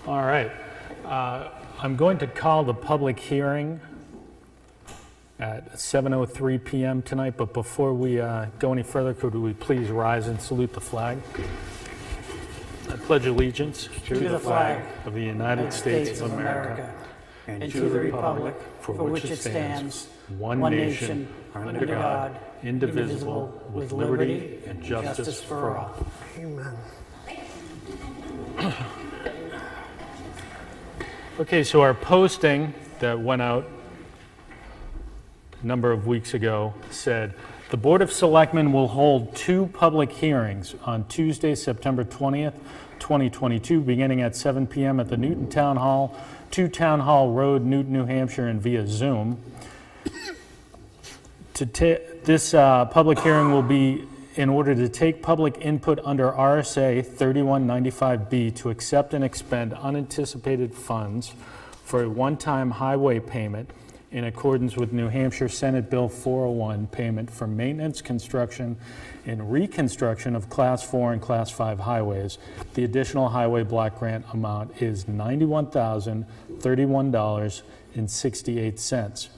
All right. I'm going to call the public hearing at 7:03 p.m. tonight, but before we go any further, could we please rise and salute the flag? I pledge allegiance to the flag of the United States of America and to the republic for which it stands, one nation, under God, indivisible, with liberty and justice for all. Amen. Okay, so our posting that went out a number of weeks ago said, the Board of Selectmen will hold 2 public hearings on Tuesday, September 20th, 2022, beginning at 7 p.m. at the Newton Town Hall, 2 Town Hall Road, Newton, New Hampshire, and via Zoom. This public hearing will be in order to take public input under RSA 3195B to accept and expend unanticipated funds for a one-time highway payment in accordance with New Hampshire Senate Bill 401 payment for maintenance, construction, and reconstruction of Class 4 and Class 5 highways. The additional highway block grant amount is $91,031.68.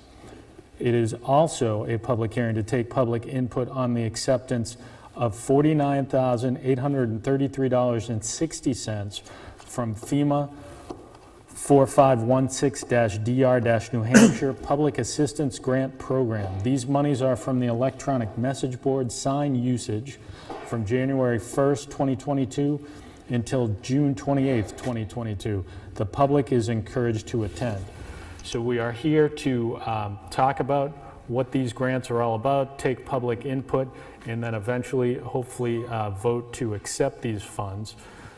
It is also a public hearing to take public input on the acceptance of $49,833.60 from FEMA-4516-DR-NH New Public Assistance Grant Program. These monies are from the electronic message board sign usage from January 1st, 2022 until June 28th, 2022. The public is encouraged to attend. So we are here to talk about what these grants are all about, take public input, and then eventually, hopefully, vote to accept these funds.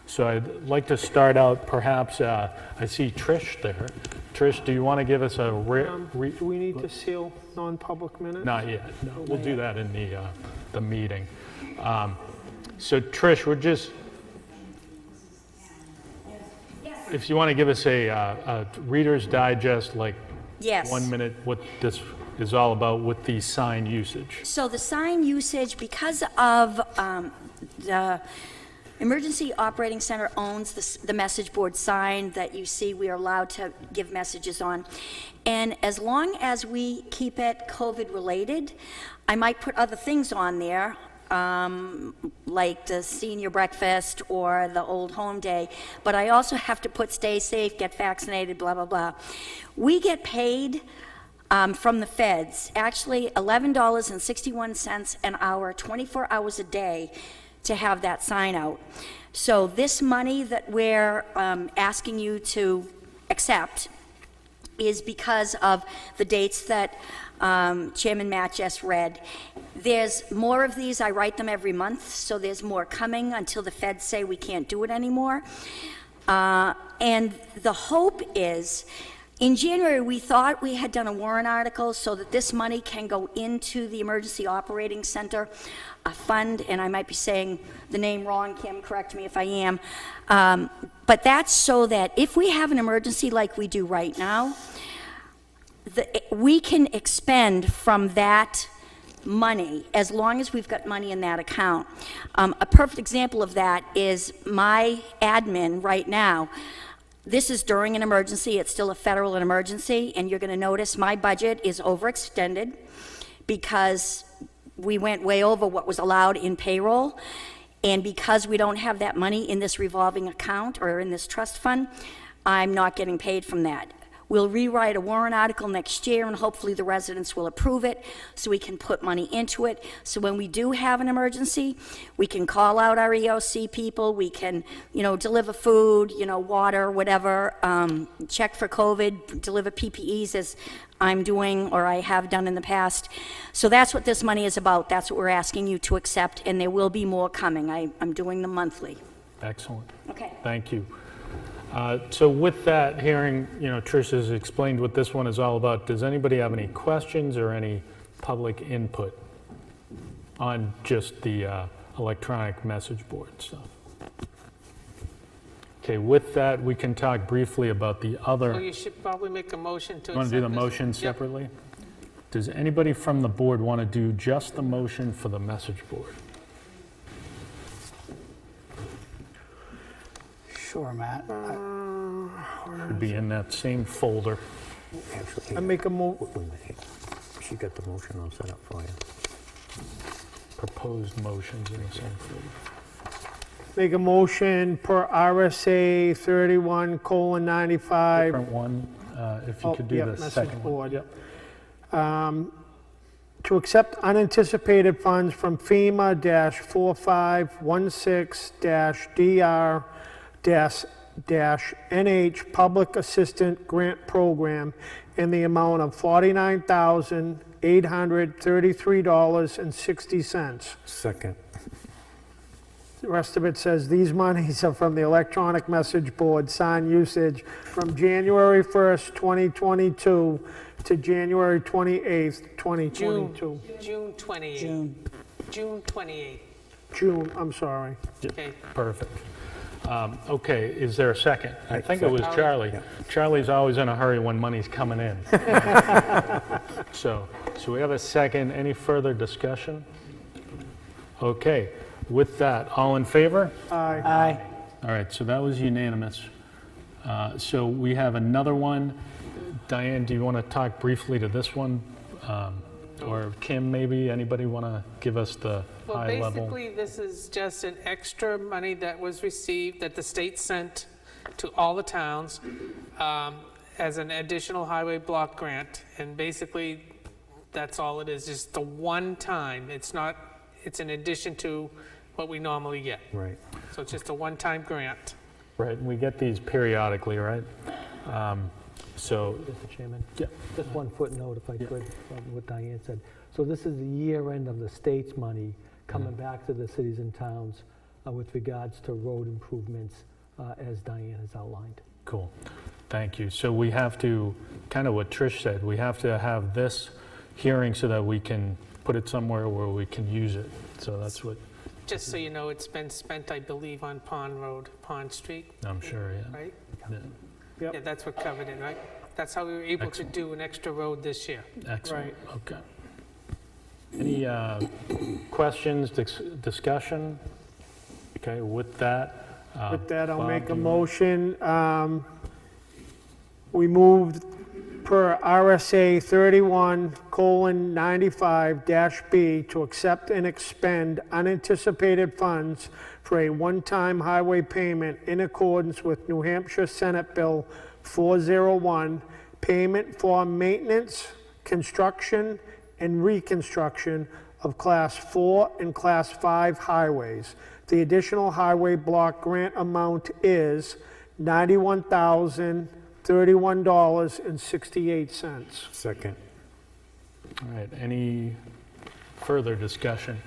So I'd like to start out, perhaps, I see Trish there. Trish, do you want to give us a... Do we need to seal non-public minutes? Not yet. No, we'll do that in the meeting. So Trish, we're just... If you want to give us a Reader's Digest, like Yes. 1 minute, what this is all about with the sign usage. So the sign usage, because of the Emergency Operating Center owns the message board sign that you see we are allowed to give messages on. And as long as we keep it COVID related, I might put other things on there, like the senior breakfast or the old home day, but I also have to put stay safe, get vaccinated, blah, blah, blah. We get paid from the feds, actually $11.61 an hour, 24 hours a day to have that sign out. So this money that we're asking you to accept is because of the dates that Chairman Matt just read. There's more of these. I write them every month, so there's more coming until the feds say we can't do it anymore. And the hope is, in January, we thought we had done a warrant article so that this money can go into the Emergency Operating Center, a fund, and I might be saying the name wrong, Kim, correct me if I am. But that's so that if we have an emergency like we do right now, we can expend from that money as long as we've got money in that account. A perfect example of that is my admin right now. This is during an emergency. It's still a federal emergency, and you're going to notice my budget is overextended because we went way over what was allowed in payroll, and because we don't have that money in this revolving account or in this trust fund, I'm not getting paid from that. We'll rewrite a warrant article next year, and hopefully the residents will approve it so we can put money into it. So when we do have an emergency, we can call out our EOC people, we can, deliver food, water, whatever, check for COVID, deliver PPEs as I'm doing or I have done in the past. So that's what this money is about. That's what we're asking you to accept, and there will be more coming. I'm doing them monthly. Excellent. Okay. Thank you. So with that hearing, Trish has explained what this one is all about. Does anybody have any questions or any public input on just the electronic message board stuff? Okay, with that, we can talk briefly about the other. So you should probably make a motion to accept. You want to do the this. motion separately? Does anybody from the board want to do just the motion for the message board? Sure, Matt. Should be in that same folder. Actually, I make a wait a minute. She got the motion all set up for you. Proposed motions in the same folder. Make a motion per RSA 31:95. Different one, if you could do Yep, the message second one. board, yep. To accept unanticipated funds from FEMA-4516-DR-NH Public Assistance Grant Program in the amount of $49,833.60. Second. The rest of it says, these monies are from the electronic message board sign usage from January 1st, 2022 to January 28th, 2022. June 28th. June 28th. June, I'm sorry. Okay. Perfect. Okay, is there a second? I think it was Charlie. Charlie. Yeah. Charlie's always in a hurry when money's coming in. So we have a second. Any further discussion? Okay, with that, all in favor? Aye. All right, so that was unanimous. So we have another one. Diane, do you want to talk briefly to this one? Or Kim, maybe? Anybody want to give us the Well, high level? basically, this is just an extra money that was received, that the state sent to all the towns as an additional highway block grant. And basically, that's all it is, just the one time. It's not, it's in addition to what we normally get. Right. So it's just a one-time grant. Right, and we get these periodically, right? So, Mr. Chairman? Yeah. Just one footnote, if I could, from what Diane said. So this is the year end of the state's money coming back to the cities and towns with regards to road improvements, as Diane has outlined. cool. Thank you. So we have to, kind of what Trish said, we have to have this hearing so that we can put it somewhere where we can use it. So that's what, Just so you know, it's been spent, I believe, on Pond Road, Pond Street, I'm sure, yeah. right? Yeah. Yeah, that's what covered it, right? That's how we were able to do an extra road this year. Excellent, okay. Any questions, discussion? Okay, with that. With that, I'll Bob, make do a you- motion. We moved per RSA 31:95-B to accept and expend unanticipated funds for a one-time highway payment in accordance with New Hampshire Senate Bill 401, payment for maintenance, construction, and reconstruction of Class 4 and Class 5 highways. The additional highway block grant amount is $91,031.68. Second. All right, any further discussion?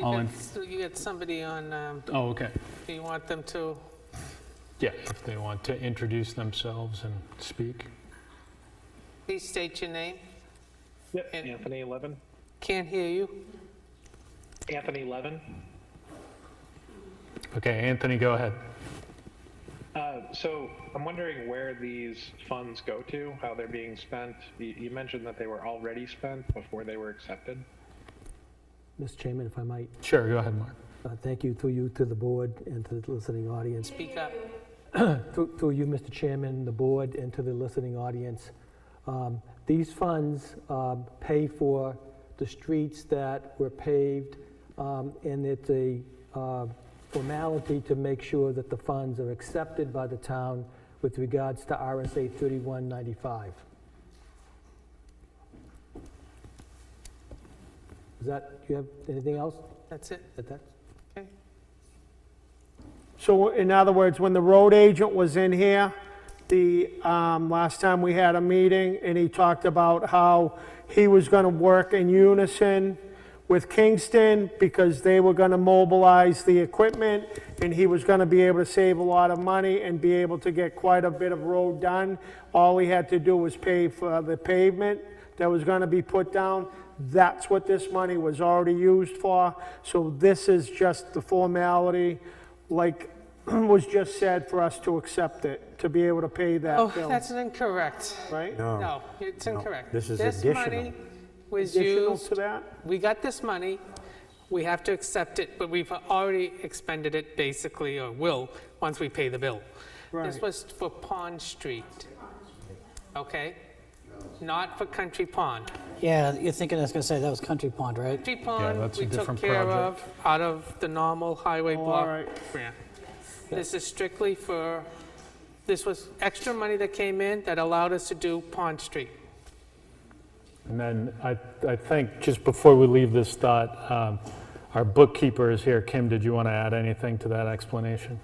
All in- You got somebody on, Oh, okay. do you want them to, Yeah, if they want to introduce themselves and speak. please state your name? Yep, And- Anthony Levin. Can't hear you. Anthony Levin. Okay, Anthony, go ahead. So I'm wondering where these funds go to, how they're being spent. You mentioned that they were already spent before they were accepted. Mr. Chairman, if I might, Sure, go ahead, Mark. thank you through you to the board and to the listening audience. Speak up. Through you, Mr. Chairman, the board, and to the listening audience. These funds pay for the streets that were paved, and it's a formality to make sure that the funds are accepted by the town with regards to RSA 3195. Is that, do you have anything else? That's it. That's Okay. So in other words, when the road agent was in here, the last time we had a meeting, and he talked about how he was going to work in unison with Kingston because they were going to mobilize the equipment, and he was going to be able to save a lot of money and be able to get quite a bit of road done. All he had to do was pay for the pavement that was going to be put down. That's what this money was already used for. So this is just the formality, like was just said, for us to accept it, to be able to pay that Oh, bill, that's incorrect. right? No, it's No, incorrect. this is This additional. money was Additional used, to that? we got this money, we have to accept it, but we've already expended it basically, or will, once we pay the bill. This Right. was for Pond Street, okay? Not for Country Pond. Yeah, you're thinking I was gonna say that was Country Pond, right? Country Pond, that's a we took different care project. of out of the normal highway all block right. grant. This is strictly for, this was extra money that came in that allowed us to do Pond Street. And then I think, just before we leave this thought, our bookkeeper is here. Kim, did you want to add anything to that explanation?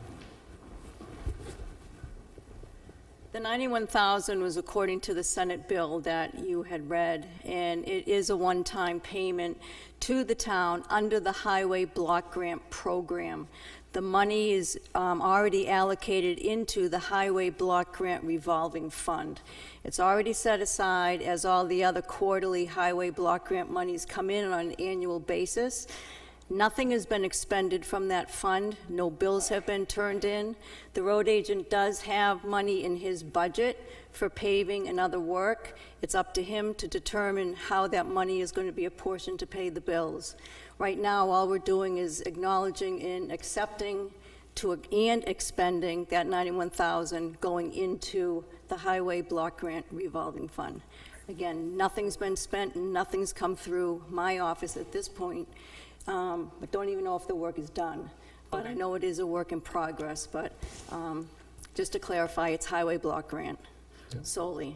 The 91,000 was according to the Senate bill that you had read, and it is a one-time payment to the town under the Highway Block Grant Program. The money is already allocated into the Highway Block Grant Revolving Fund. It's already set aside as all the other quarterly Highway Block Grant monies come in on an annual basis. Nothing has been expended from that fund. No bills have been turned in. The road agent does have money in his budget for paving and other work. It's up to him to determine how that money is going to be apportioned to pay the bills. Right now, all we're doing is acknowledging and accepting and expending that 91,000 going into the Highway Block Grant Revolving Fund. Again, nothing's been spent and nothing's come through my office at this point. I don't even know if the work is done, but I know it is a work in progress. But just to clarify, it's Highway Block Grant solely.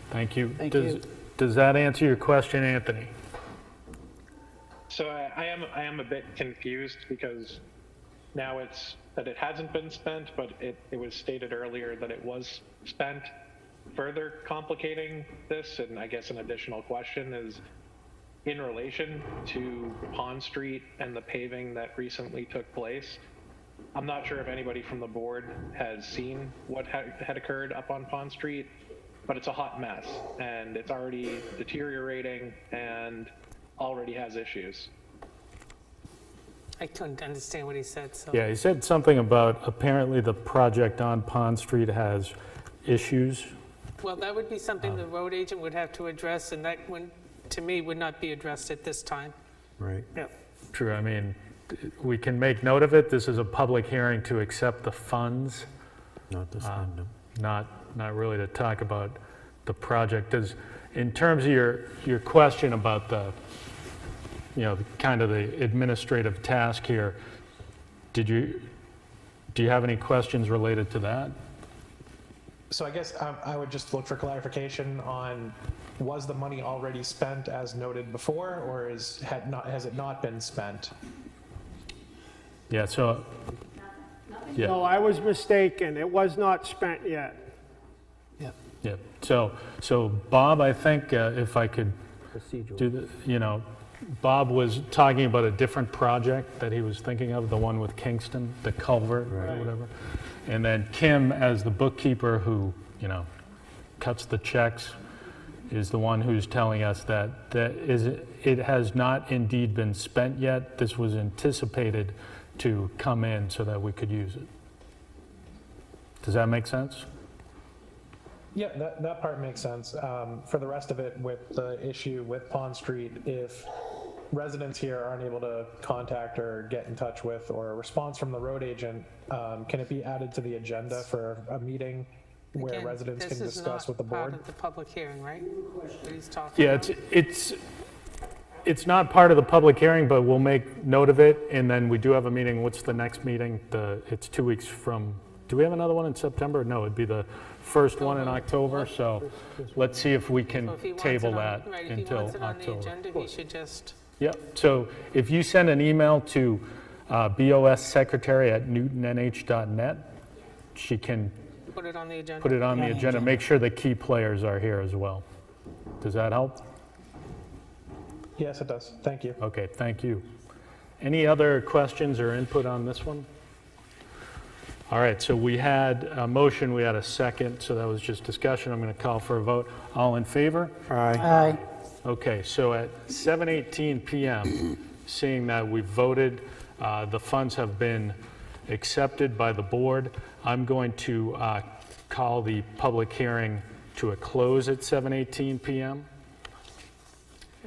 Thank you. Thank you. Does that answer your question, Anthony? So I am a bit confused because now it's that it hasn't been spent, but it was stated earlier that it was spent. Further complicating this, and I guess an additional question is, in relation to Pond Street and the paving that recently took place, I'm not sure if anybody from the board has seen what had occurred up on Pond Street, but it's a hot mess and it's already deteriorating and already has issues. I couldn't understand what he said, so. Yeah, he said something about apparently the project on Pond Street has issues. Well, that would be something the road agent would have to address, and that would, to me, would not be addressed at this time. Right. True, I mean, we can make note of it. This is a public hearing to accept the funds, Not this time, no. not really to talk about the project. In terms of your question about the, kind of the administrative task here, do you have any questions related to that? So I guess I would just look for clarification on, was the money already spent as noted before, or has it not been spent? Yeah, so, yeah. No, I was mistaken. It was not spent yet. Yeah, so Bob, I think if I could Procedural. do the, Bob was talking about a different project that he was thinking of, the one with Kingston, the culvert or whatever. And then Kim, as the bookkeeper who, cuts the checks, is the one who's telling us that it has not indeed been spent yet. This was anticipated to come in so that we could use it. Does that make sense? Yeah, that part makes sense. For the rest of it, with the issue with Pond Street, if residents here aren't able to contact or get in touch with or a response from the road agent, can it be added to the agenda for a meeting where Again, residents can this is discuss with the not part board? of the public hearing, right? What he's talking Yeah, about? it's not part of the public hearing, but we'll make note of it, and then we do have a meeting. What's the next meeting? It's 2 weeks from, do we have another one in September? No, it'd be the first one in October, so let's see if we can So if he wants table it on- that right, if he until wants it on the October. agenda, he should just, Yep, so if you send an email to bossecretary@newtonnh.net, she can put it on the agenda. put it on the agenda. Make sure the key players are here as well. Does that help? Yes, it does. Thank you. Okay, thank you. Any other questions or input on this one? All right, so we had a motion, we had a second, so that was just discussion. I'm going to call for a vote. All in favor? Aye. Okay, so at 7:18 PM, seeing that we voted, the funds have been accepted by the board, I'm going to call the public hearing to a close at 7:18 PM.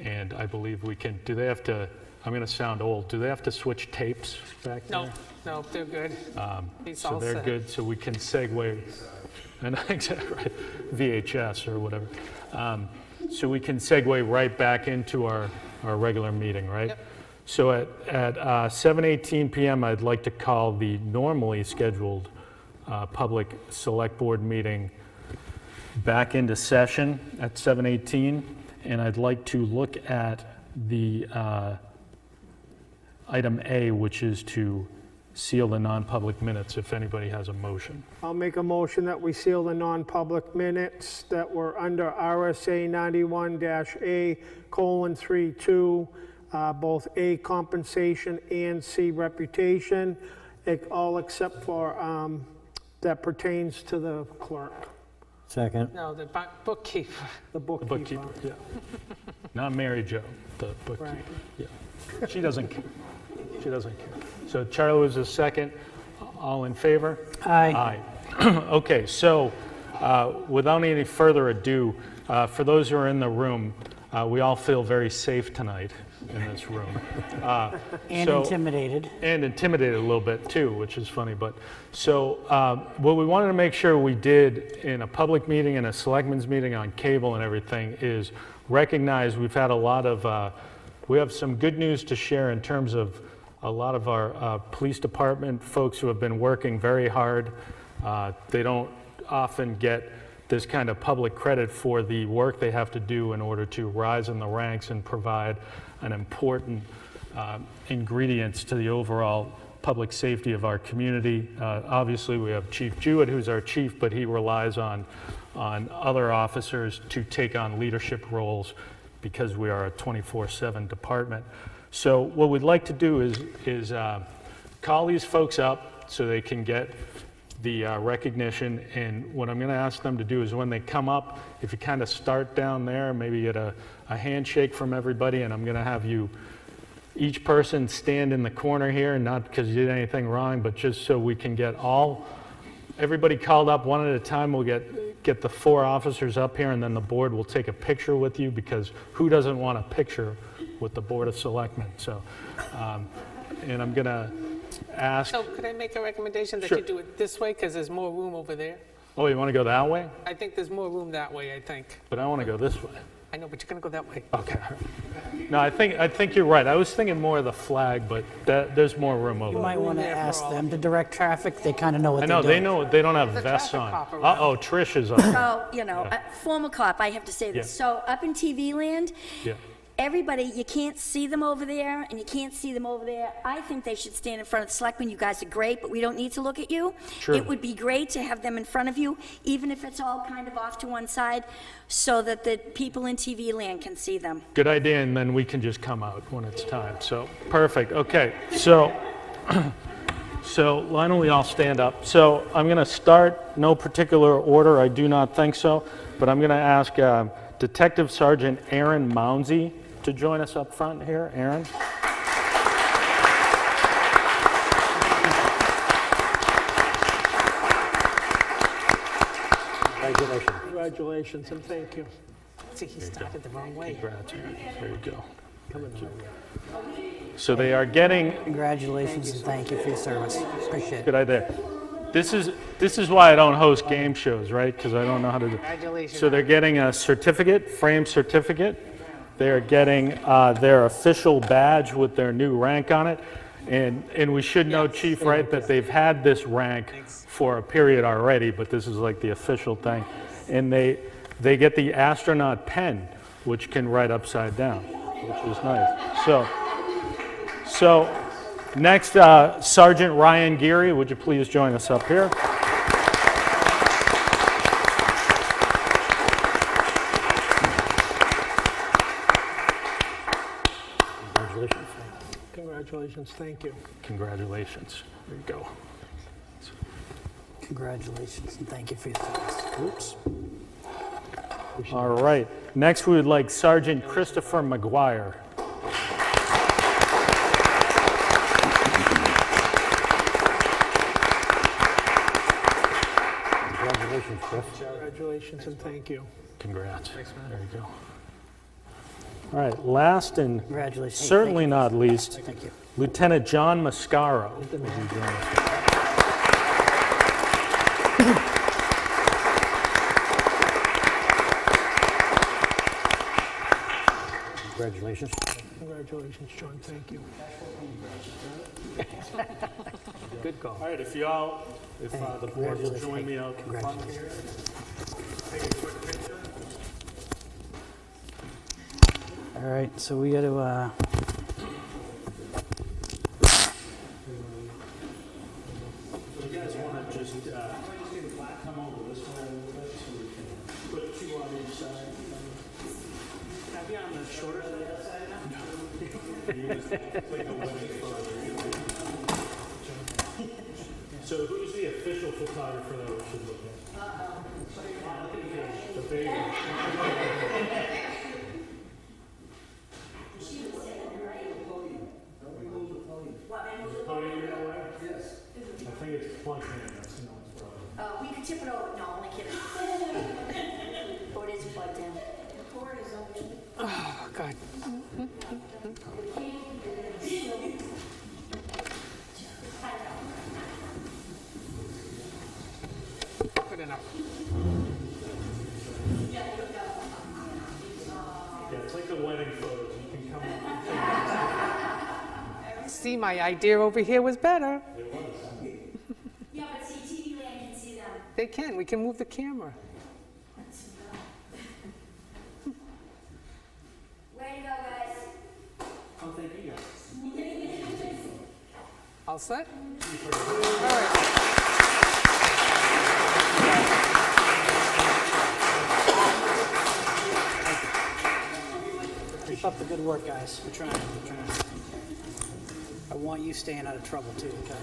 And I believe we can, do they have to I'm going to sound old. Do they have to switch tapes back there? No, no, they're good. He's So all they're set. good, so we can segue, and exactly, right, VHS or whatever. So we can segue right back into our regular meeting, right? Yep. So at 7:18 PM, I'd like to call the normally scheduled public select board meeting back into session at 7:18, and I'd like to look at the item A, which is to seal the non-public minutes, if anybody has a motion. I'll make a motion that we seal the non-public minutes that were under RSA 91-A:32, both A, compensation, and C, reputation, all except for that pertains to the clerk, Second. No, the bookkeeper. the The bookkeeper. bookkeeper, yeah. Not Mary Jo, the bookkeeper, Right. yeah. She doesn't care. She doesn't care. So Charlie was the second. All in favor? Aye. Aye. Okay, so without any further ado, for those who are in the room, we all feel very safe tonight in this room. And So- intimidated. And intimidated a little bit too, which is funny. But so what we wanted to make sure we did in a public meeting and a selectmen's meeting on cable and everything is recognize we've had a lot of, we have some good news to share in terms of a lot of our police department folks who have been working very hard. They don't often get this kind of public credit for the work they have to do in order to rise in the ranks and provide an important ingredients to the overall public safety of our community. Obviously, we have Chief Jewett, who's our chief, but he relies on other officers to take on leadership roles because we are a 24/7 department. So what we'd like to do is call these folks up so they can get the recognition, and what I'm going to ask them to do is when they come up, if you kind of start down there, maybe get a handshake from everybody, and I'm going to have you, each person stand in the corner here, not because you did anything wrong, but just so we can get everybody called up one at a time. We'll get the 4 officers up here, and then the board will take a picture with you, because who doesn't want a picture with the Board of Selectmen? So, and I'm going to ask. So could I make a recommendation that Sure. you do it this way, because there's more room over there? Oh, you want to go that way? I think there's more room that way, I think. But I want to go this way. I know, but you're gonna go that way. Okay. No, I think you're right. I was thinking more of the flag, but there's more room over You there. might want to there for ask all. them to direct traffic. They kind of know what I they're know, doing. they know, they don't have The vests traffic on. cop around. Uh-oh, Trish is up. So, former cop, I have to say this. Yeah. So up in TV land, Yeah. everybody, you can't see them over there, and you can't see them over there. I think they should stand in front of the selectmen. You guys are great, but we don't need to look at you. Sure. It would be great to have them in front of you, even if it's all kind of off to one side, so that the people in TV land can see them. Good idea, and then we can just come out when it's time. So, perfect. Okay, so why don't we all stand up? So I'm going to start, no particular order, I do not think so, but I'm going to ask Detective Sergeant Aaron Mounsey to join us up front here. Aaron? Congratulations. Congratulations and thank you. See, he started the wrong way. Congrats, Aaron. There you go. So they are getting, Congratulations and thank you for your service. Appreciate it. good idea. This is why I don't host game shows, right? Because I don't know how to do. Congratulations. So they're getting a certificate, framed certificate. They're getting their official badge with their new rank on it. And we should know, Chief, right, that they've had this rank for a period already, but this is like the official thing. And they get the astronaut pen, which can write upside down, which is nice. So next, Sergeant Ryan Geary, would you please join us up here? Congratulations. Congratulations, thank you. Congratulations. There you go. Congratulations and thank you for your service. Oops. All right. Next, we would like Sergeant Christopher Mcguire. Congratulations, Chris. Congratulations and thank you. Congrats. There you go. All right, last and Congratulations. Hey, certainly not least, Thank you. Lieutenant John Mascaro. Would you join us? Congratulations. Congratulations, John, thank you. Good call. All right, if the board will join me out front here. All right, so we got to, You guys want to just come over this way a little bit so we can put two on each side? Have you on the shorter side? No. So who's the official photographer that we should look at? The baby. I think it's plugged in. That's the only problem. We could tip it over, no, only kidding. Oh, it is plugged in. Oh, God. Good enough. Yeah, it's like the wedding photos. You can come up. See, my idea over here was better. Yeah, but see, TV land can see them. They can. We can move the camera. Way to go, guys. oh, thank you guys. All set? All right. Keep up the good work, guys. We're trying. I want you staying out of trouble too, okay?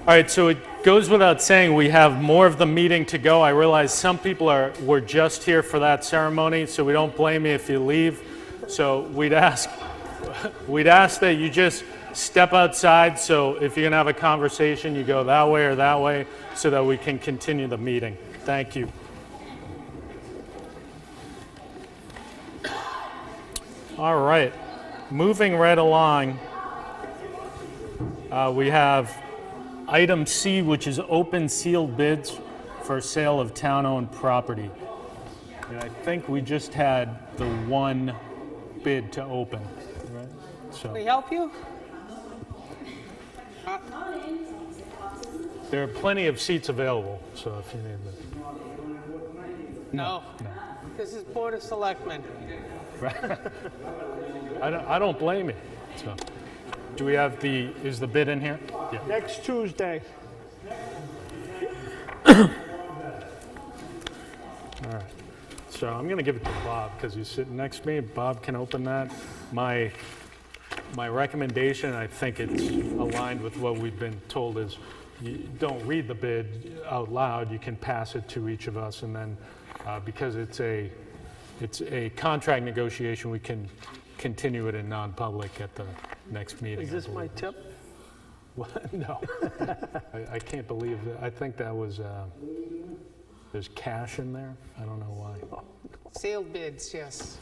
All right, so it goes without saying we have more of the meeting to go. I realize some people were just here for that ceremony, so we don't blame you if you leave. So we'd ask that you just step outside. So if you're gonna have a conversation, you go that way or that way, so that we can continue the meeting. Thank you. All right, moving right along, we have item C, which is open sealed bids for sale of town-owned property. And I think we just had the one bid to open, right? Can we So help you? there are plenty of seats available, so if you need them. No. This is Board of Selectmen. I don't blame you. So, do we have is the bid in here? Yeah. Next Tuesday. All right. So I'm going to give it to Bob because he's sitting next to me. Bob can open that. My recommendation, I think it's aligned with what we've been told, is you don't read the bid out loud. You can pass it to each of us, and then because it's a contract negotiation, we can continue it in non-public at the next meeting. Is I this my believe. tip? What? No. I can't believe that. I think that was, there's cash in there. I don't know why. Sealed bids, yes.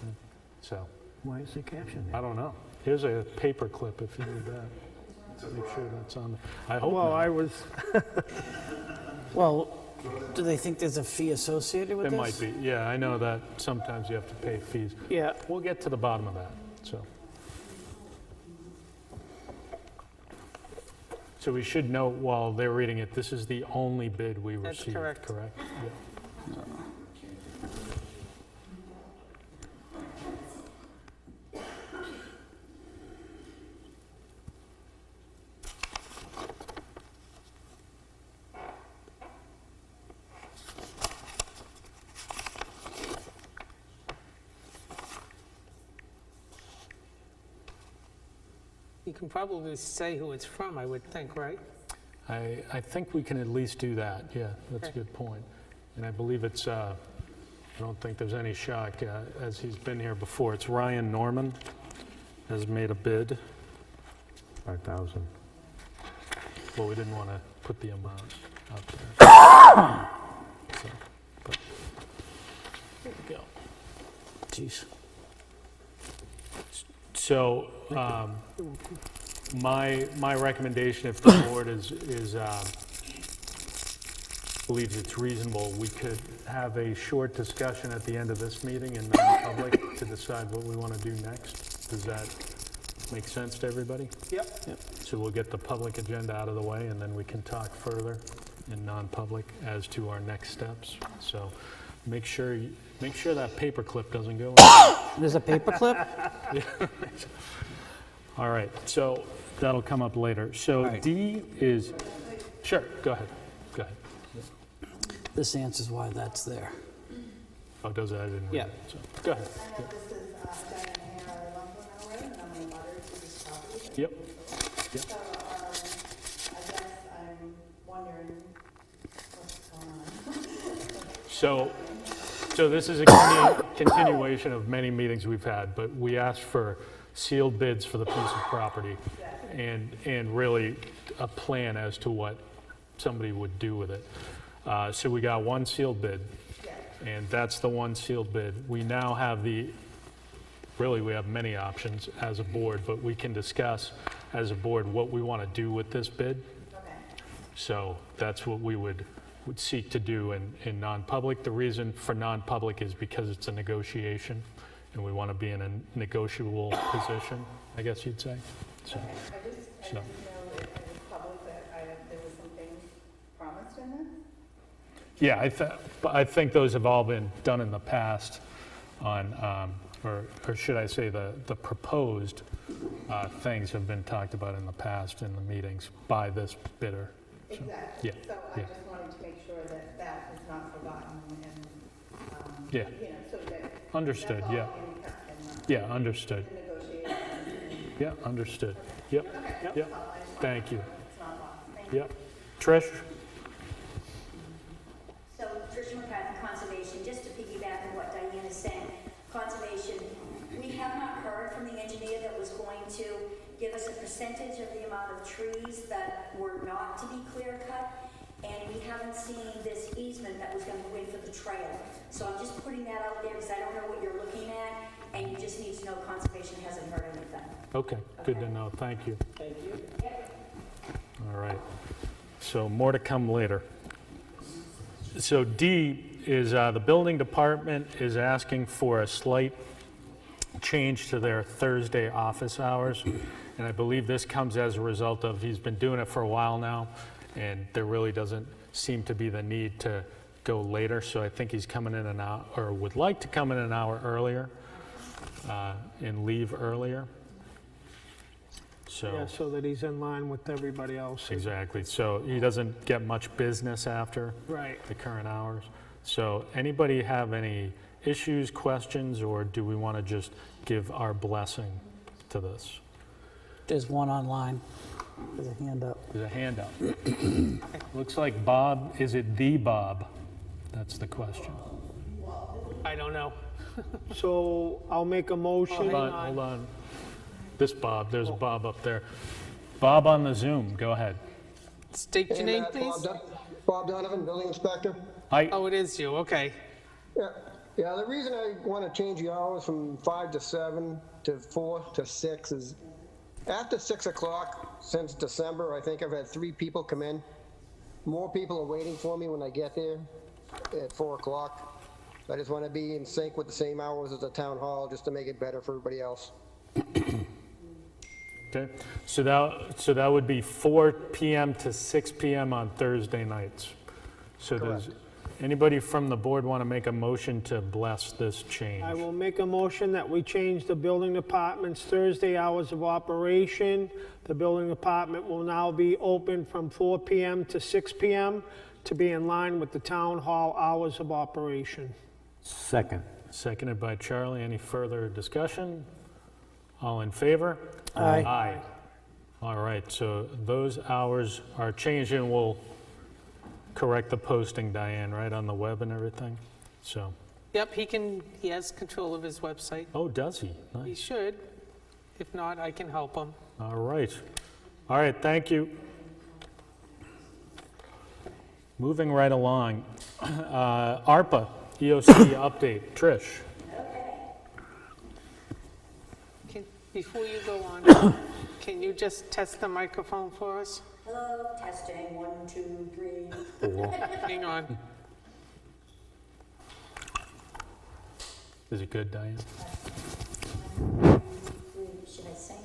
So, Why is there cash in there? I don't know. Here's a paper clip if you need that. Make sure that's on there. I hope Well, not. I was, Well, do they think there's a fee associated with There this? might be. Yeah, I know that sometimes you have to pay fees. yeah. We'll get to the bottom of that, so. So we should note while they're reading it, this is the only bid we That's received, correct. correct? Yeah. You can probably say who it's from, I would think, right? I think we can at least do that, yeah, that's a Okay. good point. And I believe it's, I don't think there's any shock, as he's been here before, it's Ryan Norman has made a bid. 5,000. Well, we didn't want to put the amount out there. So, but geez. So, my recommendation, if the board believes it's reasonable, we could have a short discussion at the end of this meeting in non-public to decide what we want to do next. Does that make sense to everybody? Yep. So we'll get the public agenda out of the way, and then we can talk further in non-public as to our next steps. So make sure that paperclip doesn't go. There's a paperclip? All right, so that'll come up later. So right. D is, sure, go ahead. This answers why that's there. Oh, does it? I didn't read Yeah. it. So, go ahead. Yep. Yep. So, I guess I'm wondering what's going on. So this is a continuation of many meetings we've had, but we asked for sealed bids for the piece of property and really a plan as to what somebody would do with it. So we got one sealed bid, and that's the one sealed bid. We now have really we have many options as a board, but we can discuss as a board what we want to do with this bid. So that's what we would seek to do in non-public. The reason for non-public is because it's a negotiation, and we want to be in a negotiable position, I guess you'd say. So, I just know that it was public that there was something promised in this. yeah, I think those have all been done in the past on, or should I say the proposed things have been talked about in the past in the meetings by this bidder. So, Exactly. yeah, So I yeah. just wanted to make sure that that was not forgotten and, Yeah. so that. Understood, that's all yeah. being kept in Yeah, understood. the negotiations. Yeah, understood. Yep, yep. Thank you. It's not lost. Thank you. Yep. Trish? So Tricia McCarthy, Conservation, just to piggyback on what Diane is saying, Conservation, we have not heard from the engineer that was going to give us a percentage of the amount of trees that were not to be clear cut, and we haven't seen this easement that was going to go in for the trail. So I'm just putting that out there because I don't know what you're looking at, and you just need to know Conservation hasn't heard anything. Okay, good to know. Thank you. Thank you. All right. So more to come later. So D is the building department is asking for a slight change to their Thursday office hours. And I believe this comes as a result of he's been doing it for a while now, and there really doesn't seem to be the need to go later. So I think he's coming in an hour, or would like to come in an hour earlier and leave earlier. So. Yeah, so that he's in line with everybody else. Exactly, so he doesn't get much business after Right. the current hours. So anybody have any issues, questions, or do we want to just give our blessing to this? There's one online. There's a hand up. There's a handout. Looks like Bob, is it the Bob? That's the question. I don't know. So I'll make a motion. Hold on. This Bob, there's a Bob up there. Bob on the Zoom, go ahead. State your name, please. Bob Donovan, building inspector. Hi, Oh, it is you, okay. Yeah, the reason I want to change the hours from 5 to 7 to 4 to 6 is after 6 o'clock since December, I think I've had 3 people come in. More people are waiting for me when I get there at 4 o'clock. I just want to be in sync with the same hours as the town hall just to make it better for everybody else. okay. So that would be 4 p.m. to 6 p.m. on Thursday nights. So does anybody from the board want to make a motion to bless this change? I will make a motion that we change the building department's Thursday hours of operation. The building department will now be open from 4 p.m. to 6 p.m. to be in line with the town hall hours of operation. Second. Seconded by Charlie. Any further discussion? All in favor? Aye. Aye. All right, so those hours are changed, and we'll correct the posting, Diane, right, on the web and everything? So, Yep, he has control of his website. oh, does he? He Nice. should. If not, I can help him. All right. All right, thank you. Moving right along, ARPA, EOC update. Trish? before you go on, can you just test the microphone for us? Hello, testing, 1, 2, 3. Hang on. Is it good, Diane? Should I sing?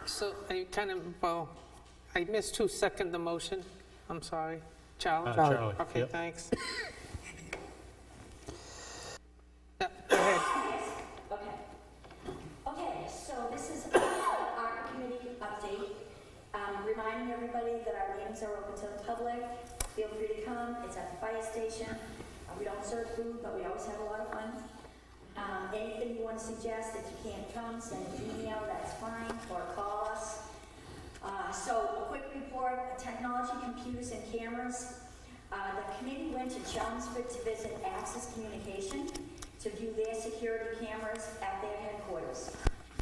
So I kind of, well, I missed who seconded the motion. I'm sorry. Charlie? Charlie. Okay, Yep. thanks. Yeah, go ahead. Okay, so this is our committee update. Reminding everybody that our meetings are open to the public. Feel free to come. It's at the fire station. We don't serve food, but we always have a lot of fun. Anything you want to suggest, if you can't come, send an email, that's fine, or call us. So a quick report, technology, computers, and cameras. The committee went to Chelmsford to visit Access Communication to view their security cameras at their headquarters.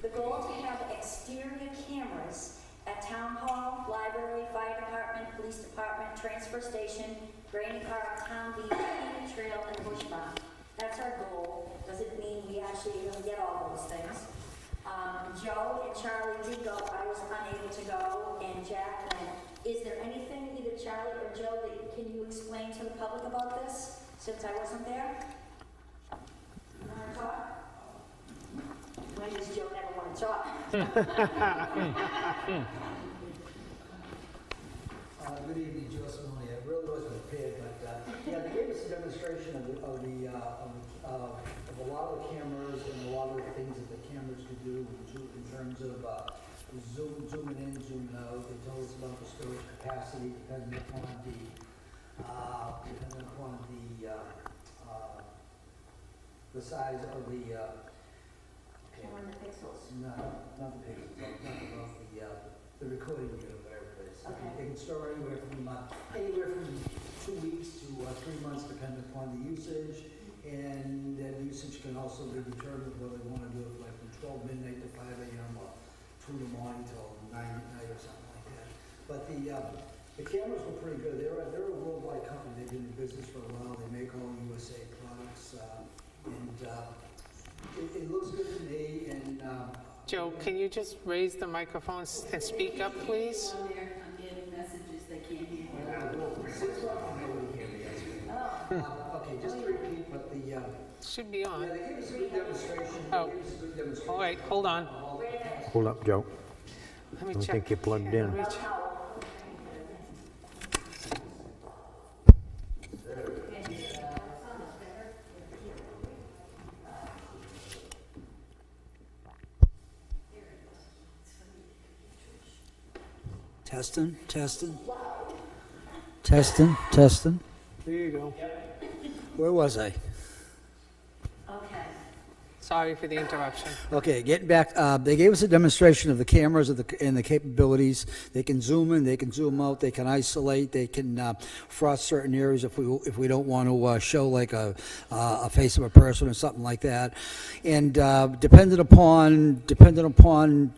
The goal to have exterior cameras at Town Hall, Library, Fire Department, Police Department, Transfer Station, Granny Park, Town Beach, Peavy Trail, and Bush Farm. That's our goal. Doesn't mean we actually even get all those things. Joe and Charlie did go. I was unable to go, and Jack went. Is there anything, either Charlie or Joe, that can you explain to the public about this, since I wasn't there? You want to talk? When does Joe never want to talk? Good evening, Joe Simone. I really wasn't prepared, but yeah, they gave us a demonstration of a lot of the cameras and a lot of the things that the cameras could do in terms of zooming in, zooming out. They told us about the storage capacity depending upon the size of the pixels. No, not the pixels. I'm talking about the recording unit, whatever it is. Okay. They can store anywhere from 2 weeks to 3 months, depending upon the usage. And that usage can also be determined whether they want to do it like from 12 midnight to 5 a.m. or 2 in the morning till 9 at night or something like that. But the cameras were pretty good. They're a worldwide company. They've been in business for a while. They make all USA products, and it looks good to me. And Joe, can you just raise the microphone and speak up, please? I'm getting messages they can't hear. Okay, just to repeat, but Should be on. they gave us a good demonstration. Oh. All right, hold on. Hold up, Joe. Let me I don't check. think you're plugged Let in. me check. Testing, testing. Testing, testing. There you go. Where was I? Okay. Sorry for the interruption. Okay, getting back, they gave us a demonstration of the cameras and the capabilities. They can zoom in, they can zoom out, they can isolate, they can frost certain areas if we don't want to show like a face of a person or something like that. And dependent upon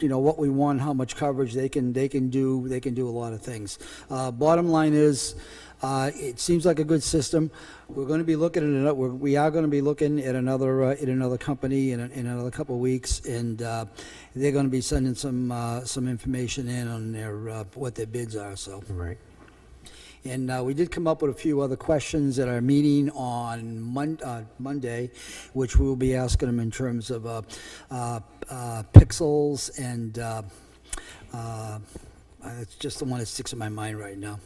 what we want, how much coverage they can do a lot of things. Bottom line is, it seems like a good system. We're going to be looking at it. We are going to be looking at another company in another couple of weeks, and they're going to be sending some information in on their what their bids are. So, Right. and we did come up with a few other questions at our meeting on Monday, which we'll be asking them in terms of pixels, and it's just the one that sticks in my mind right now.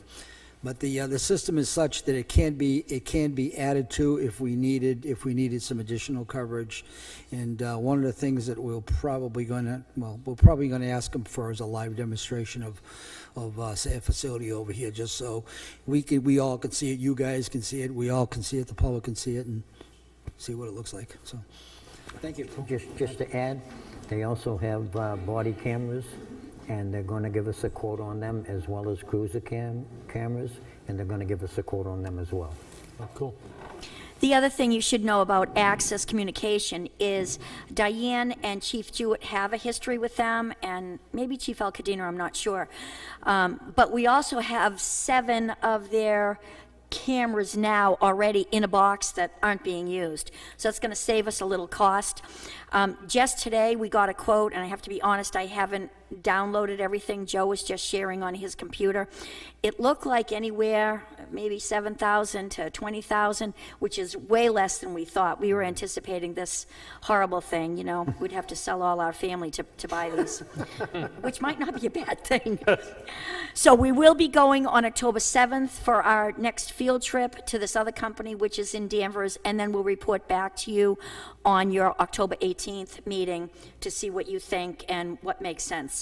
But the system is such that it can be added to if we needed some additional coverage. And one of the things that we're probably going to ask them for is a live demonstration of say a facility over here, just so we all can see it. You guys can see it. We all can see it. The public can see it and see what it looks like. So, thank you. Just to add, they also have body cameras, and they're going to give us a quote on them, as well as cruiser cameras, and they're going to give us a quote on them as well. Oh, cool. The other thing you should know about Access Communication is Diane and Chief Jewett have a history with them, and maybe Chief Alcadino, I'm not sure. But we also have 7 of their cameras now already in a box that aren't being used. So it's going to save us a little cost. Just today, we got a quote, and I have to be honest, I haven't downloaded everything. Joe was just sharing on his computer. It looked like anywhere, maybe 7,000 to 20,000, which is way less than we thought. We were anticipating this horrible thing, you know, we'd have to sell all our family to buy these, which might not be a bad thing. So we will be going on October 7th for our next field trip to this other company, which is in Danvers, and then we'll report back to you on your October 18th meeting to see what you think and what makes sense.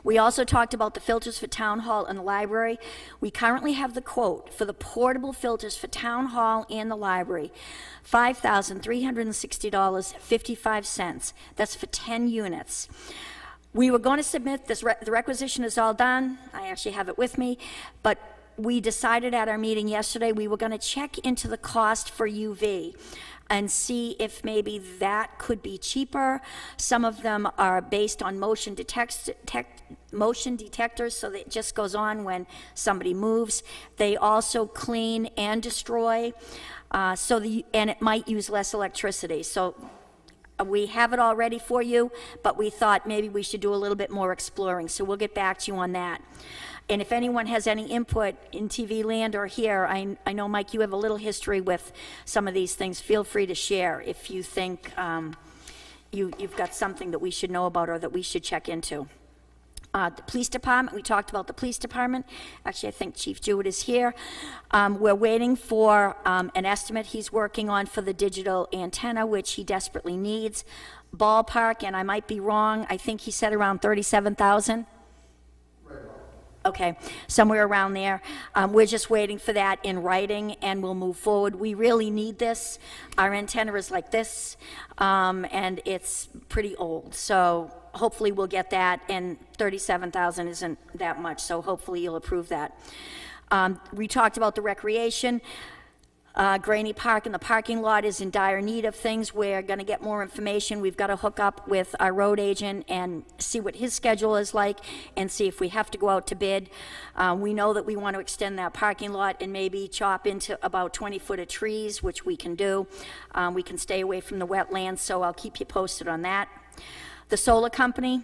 We also talked about the filters for town hall and the library. We currently have the quote for the portable filters for town hall and the library, $5,360.55. That's for 10 units. We were going to submit this, the requisition is all done. I actually have it with me, but we decided at our meeting yesterday we were going to check into the cost for UV and see if maybe that could be cheaper. Some of them are based on motion detectors, so that it just goes on when somebody moves. They also clean and destroy, and it might use less electricity. So we have it all ready for you, but we thought maybe we should do a little bit more exploring. So we'll get back to you on that. And if anyone has any input in TV land or here, I know, Mike, you have a little history with some of these things. Feel free to share if you think you've got something that we should know about or that we should check into. The police department, we talked about the police department. Actually, I think Chief Jewett is here. We're waiting for an estimate he's working on for the digital antenna, which he desperately needs. Ballpark, and I might be wrong, I think he said around 37,000. Okay, somewhere around there. We're just waiting for that in writing, and we'll move forward. We really need this. Our antenna is like this, and it's pretty old. So hopefully we'll get that, and 37,000 isn't that much, so hopefully you'll approve that. We talked about the recreation. Graney Park and the parking lot is in dire need of things. We're going to get more information. We've got to hook up with our road agent and see what his schedule is like and see if we have to go out to bid. We know that we want to extend that parking lot and maybe chop into about 20 foot of trees, which we can do. We can stay away from the wetlands, so I'll keep you posted on that. The solar company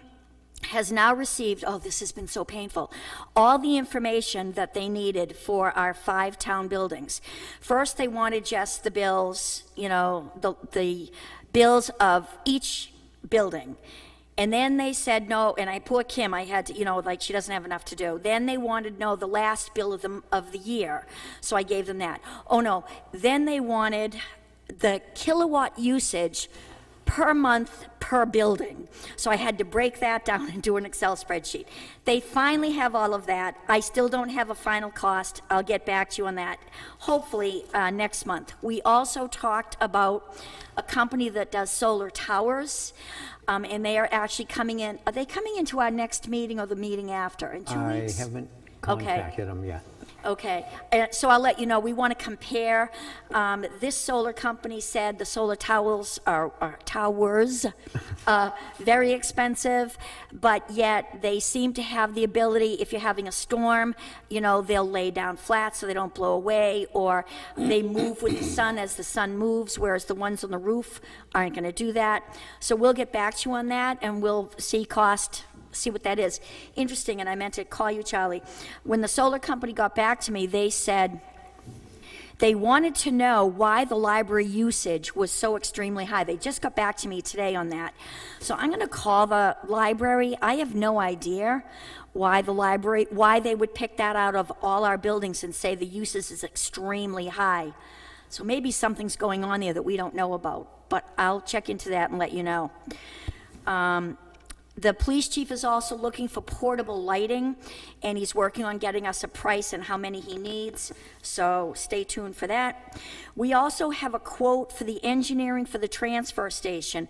has now received, oh, this has been so painful, all the information that they needed for our 5 town buildings. First, they wanted just the bills, you know, the bills of each building. And then they said no, and poor Kim, I had to, you know, like she doesn't have enough to do. Then they wanted to know the last bill of the year, so I gave them that. Oh no, then they wanted the kilowatt usage per month per building. So I had to break that down and do an Excel spreadsheet. They finally have all of that. I still don't have a final cost. I'll get back to you on that, hopefully next month. We also talked about a company that does solar towers, and they are actually coming in. Are they coming into our next meeting or the meeting after? In 2 weeks? I haven't contacted them yet. Okay, so I'll let you know, we want to compare. This solar company said the solar towers are very expensive, but yet they seem to have the ability, if you're having a storm, you know, they'll lay down flat so they don't blow away, or they move with the sun as the sun moves, whereas the ones on the roof aren't going to do that. So we'll get back to you on that, and we'll see cost, see what that is. Interesting, and I meant to call you, Charlie. When the solar company got back to me, they said they wanted to know why the library usage was so extremely high. They just got back to me today on that. So I'm going to call the library. I have no idea why they would pick that out of all our buildings and say the usage is extremely high. So maybe something's going on there that we don't know about, but I'll check into that and let you know. The police chief is also looking for portable lighting, and he's working on getting us a price and how many he needs, so stay tuned for that. We also have a quote for the engineering for the transfer station.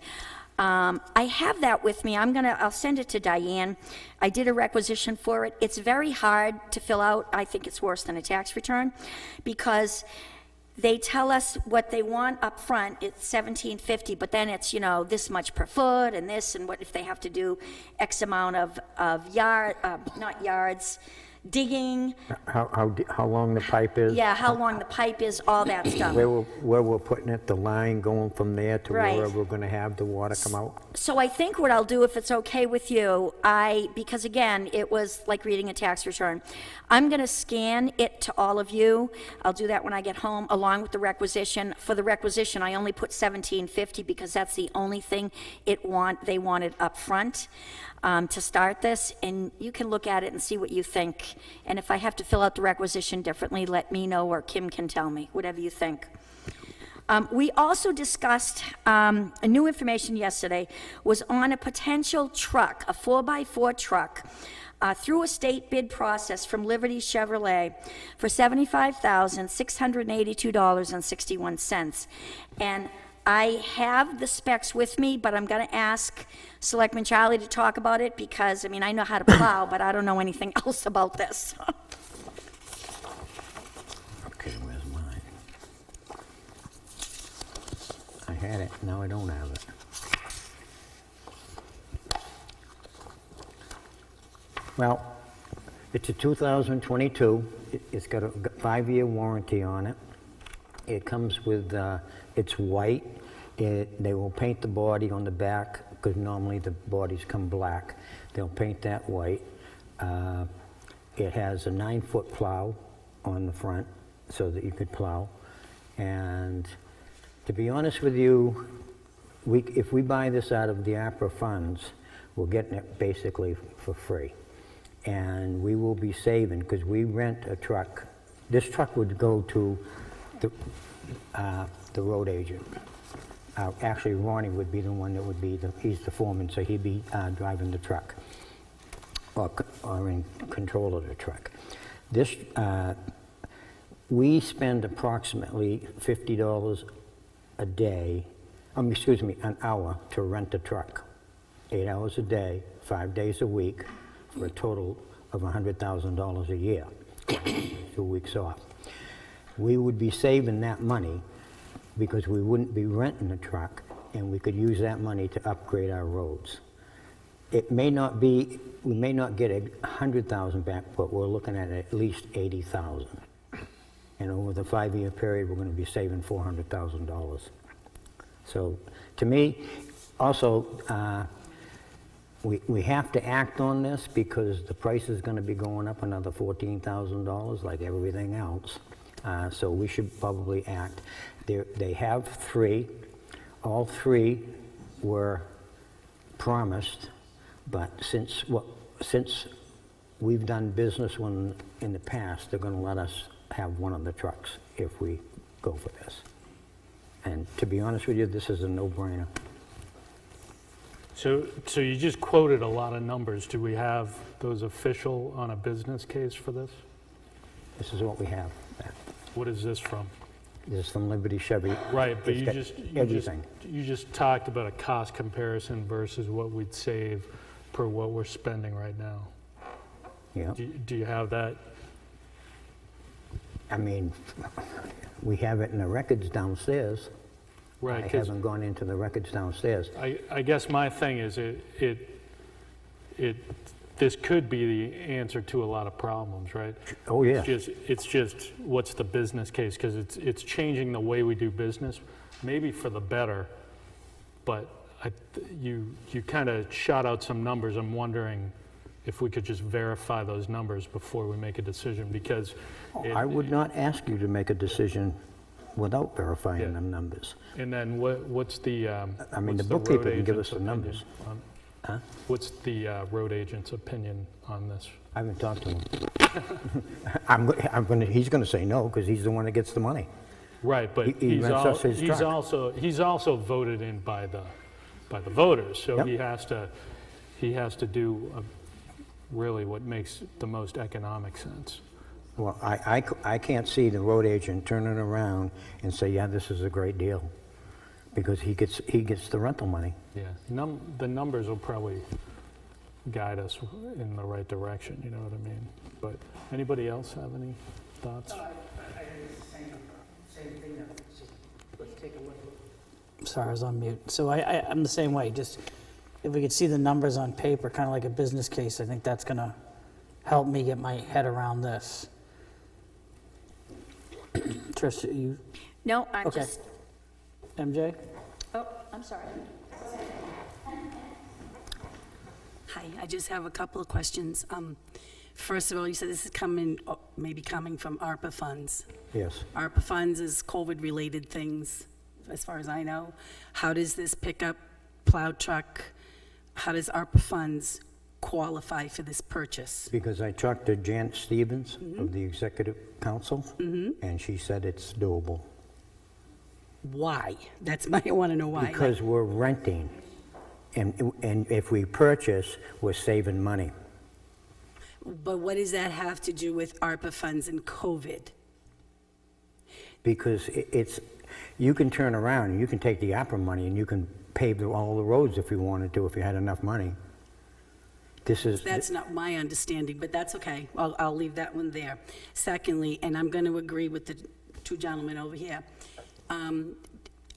I have that with me. I'll send it to Diane. I did a requisition for it. It's very hard to fill out. I think it's worse than a tax return, because they tell us what they want up front. It's $17.50, but then it's, you know, this much per foot and this, and what if they have to do X amount of not yards, digging, How long the pipe is? yeah, how long the pipe is, all that stuff. Where we're putting it, the line going from there to Right. where we're gonna have the water come out? So I think what I'll do, if it's okay with you, because again, it was like reading a tax return. I'm gonna scan it to all of you. I'll do that when I get home, along with the requisition. For the requisition, I only put $17.50 because that's the only thing they wanted up front to start this. And you can look at it and see what you think. And if I have to fill out the requisition differently, let me know, or Kim can tell me, whatever you think. We also discussed, new information yesterday was on a potential truck, a 4x4 truck, through a state bid process from Liberty Chevrolet for $75,682.61. And I have the specs with me, but I'm going to ask Selectman Charlie to talk about it because, I mean, I know how to plow, but I don't know anything else about this. Okay, where's mine? I had it, now I don't have it. Well, it's a 2022. It's got a 5-year warranty on it. It comes with, it's white. They will paint the body on the back, because normally the bodies come black. They'll paint that white. It has a 9-foot plow on the front, so that you could plow. And to be honest with you, if we buy this out of the APRA funds, we're getting it basically for free. And we will be saving, because we rent a truck. This truck would go to the road agent. Actually, Ronnie would be the one that would be, he's the foreman, so he'd be driving the truck, or in control of the truck. This, we spend approximately $50 a day, excuse me, an hour to rent a truck. 8 hours a day, 5 days a week, for a total of $100,000 a year, 2 weeks off. We would be saving that money because we wouldn't be renting a truck, and we could use that money to upgrade our roads. It may not be, we may not get $100,000 back, but we're looking at least $80,000. And over the 5-year period, we're going to be saving $400,000. So to me, also, we have to act on this because the price is going to be going up another $14,000 like everything else. So we should probably act. They have 3. All 3 were promised, but since we've done business in the past, they're going to let us have one of the trucks if we go for this. And to be honest with you, this is a no-brainer. So you just quoted a lot of numbers. Do we have those official on a business case for this? This is what we have. What is this from? This is from Liberty Chevy. Right, but It's got everything. you just talked about a cost comparison versus what we'd save per what we're spending right now. Yeah. Do you have that? I mean, we have it in the records downstairs. Right. I 'cause haven't gone into the records downstairs. I guess my thing is this could be the answer to a lot of problems, right? Oh, yeah. It's just what's the business case, because it's changing the way we do business, maybe for the better, but you kind of shot out some numbers. I'm wondering if we could just verify those numbers before we make a decision, because I would not ask you to make a decision without verifying Yeah. them numbers. And then what's the I mean, what's the road bookkeeper can give agent's us the numbers. opinion on- Huh? What's the road agent's opinion on this? I haven't talked to him. He's going to say no, because he's the one that gets the money. Right, but He rents us his truck. he's also voted in by the voters, so Yep. he has to do really what makes the most economic sense. Well, I can't see the road agent turning around and say, yeah, this is a great deal, because he gets the rental money. Yeah, the numbers will probably guide us in the right direction, you know what I mean? But anybody else have any thoughts? Same thing. Let's take a look. Sorry, I was on mute. So I'm the same way. Just if we could see the numbers on paper, kind of like a business case, I think that's gonna help me get my head around this. Trish, you, No, I'm Okay. just, MJ? oh, I'm sorry. Hi, I just have a couple of questions. First of all, you said this is maybe coming from ARPA funds. Yes. ARPA funds is COVID-related things, as far as I know. How does this pickup plow truck, how does ARPA funds qualify for this purchase? Because I talked to Jan Stevens of the Executive Council, and she said it's doable. Why? I want to know why. Because we're renting, and if we purchase, we're saving money. But what does that have to do with ARPA funds and COVID? Because you can turn around, and you can take the ARPA money, and you can pave all the roads if you wanted to, if you had enough money. That's not my understanding, but that's okay. I'll leave that one there. Secondly, and I'm going to agree with the two gentlemen over here,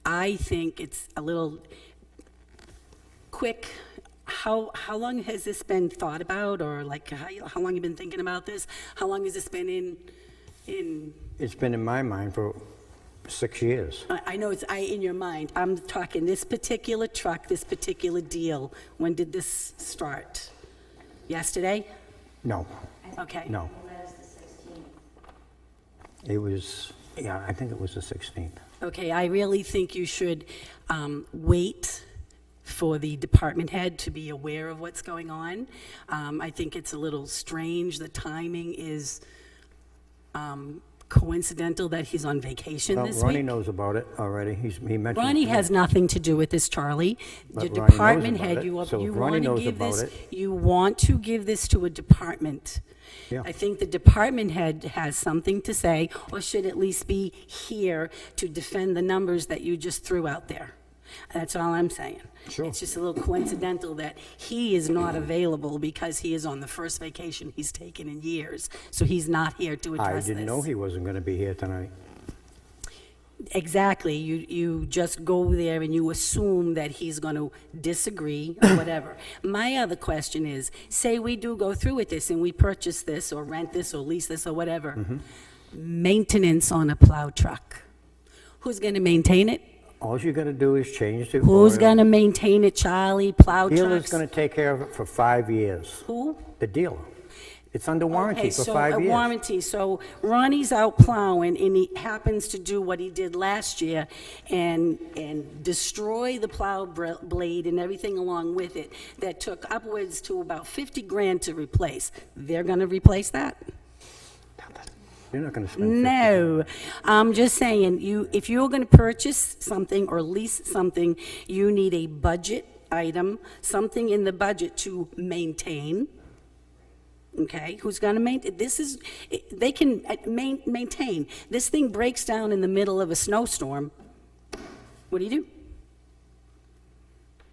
I think it's a little quick. How long has this been thought about, or like how long have you been thinking about this? How long has this been in? It's been in my mind for 6 years. I know it's in your mind. I'm talking this particular truck, this particular deal. When did this start? Yesterday? No, Okay. no. It was, I think it was the 16th. Okay, I really think you should wait for the department head to be aware of what's going on. I think it's a little strange. The timing is coincidental that he's on vacation this Ronnie week. knows about it already. He mentioned Ronnie it to me. has nothing to do with this, Charlie. But The Ronnie knows department about head, it, you so if want Ronnie to knows give about this, it- you want to give this to a department. Yeah. I think the department head has something to say, or should at least be here to defend the numbers that you just threw out there. That's all I'm saying. Sure. It's just a little coincidental that he is not available because he is on the first vacation he's taken in years. So he's not here to I address this. didn't know he wasn't going to be here tonight. Exactly. You just go there and you assume that he's going to disagree or whatever. My other question is, say we do go through with this and we purchase this or rent this or lease this or whatever. Maintenance on a plow truck. Who's going to maintain it? All you got to do is change the Who's oil. going to maintain it, Charlie? Plow Dealer's trucks? going to take care of it for 5 years. Who? The dealer. It's under warranty Okay, for so 5 a years. warranty, so Ronnie's out plowing, and he happens to do what he did last year and destroy the plow blade and everything along with it that took upwards to about 50 grand to replace. They're gonna replace that? You're not going to spend 50 No, I'm just saying, if you're gonna purchase something or lease something, you need a budget item, something in the budget to maintain. Okay, who's gonna maintain? They can maintain. This thing breaks down in the middle of a snowstorm. What do?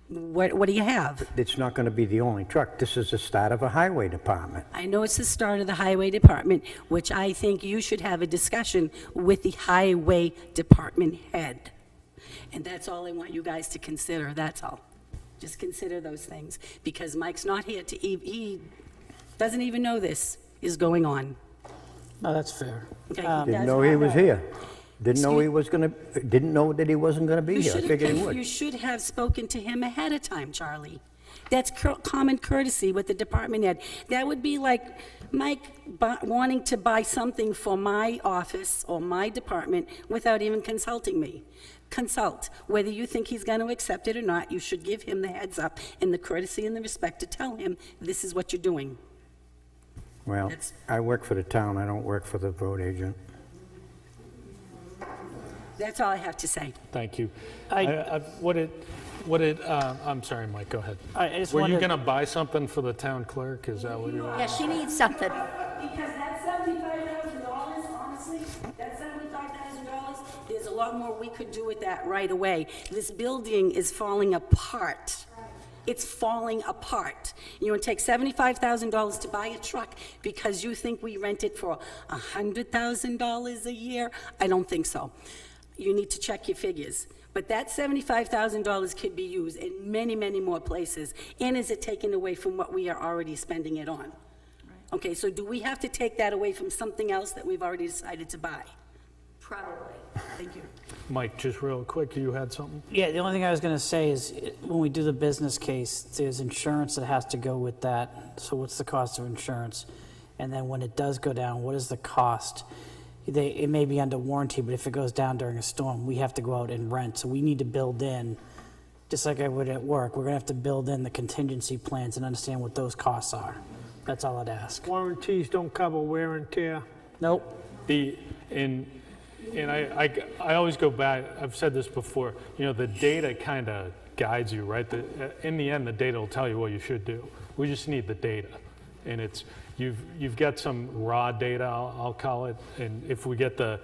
What do you have? It's not going to be the only truck. This is the start of a highway department. I know it's the start of the highway department, which I think you should have a discussion with the highway department head. And that's all I want you guys to consider, that's all. Just consider those things, because Mike's not here to, he doesn't even know this is going on. No, that's fair. Okay, Didn't that's know what he I was know. here. Didn't know he was going to, didn't know that he wasn't going to be here. I figured he You would. should have spoken to him ahead of time, Charlie. That's common courtesy with the department head. That would be like Mike wanting to buy something for my office or my department without even consulting me. Consult. Whether you think he's going to accept it or not, you should give him the heads up and the courtesy and the respect to tell him this is what you're doing. Well, I work for the town. I don't work for the road agent. That's all I have to say. Thank you. I- I'm sorry, Mike, go ahead. I just Were you wanted- going to buy something for the town clerk? Is that what you were? Yeah, she needs something. Because that $75,000, honestly, that $75,000, there's a lot more we could do with that right away. This building is falling apart. It's falling apart. You want to take $75,000 to buy a truck because you think we rent it for $100,000 a year? I don't think so. You need to check your figures. But that $75,000 could be used in many, many more places. And is it taken away from what we are already spending it on? Okay, so do we have to take that away from something else that we've already decided to buy? Probably. Thank you. Mike, just real quick, you had something? Yeah, the only thing I was going to say is when we do the business case, there's insurance that has to go with that. So what's the cost of insurance? And then when it does go down, what is the cost? It may be under warranty, but if it goes down during a storm, we have to go out and rent. So we need to build in, just like I would at work, we're going to have to build in the contingency plans and understand what those costs are. That's all I'd ask. Warranties don't cover wear and tear. Nope. And I always go back, I've said this before, you know, the data kind of guides you, right? In the end, the data will tell you what you should do. We just need the data. And it's, you've got some raw data, I'll call it, and if we get the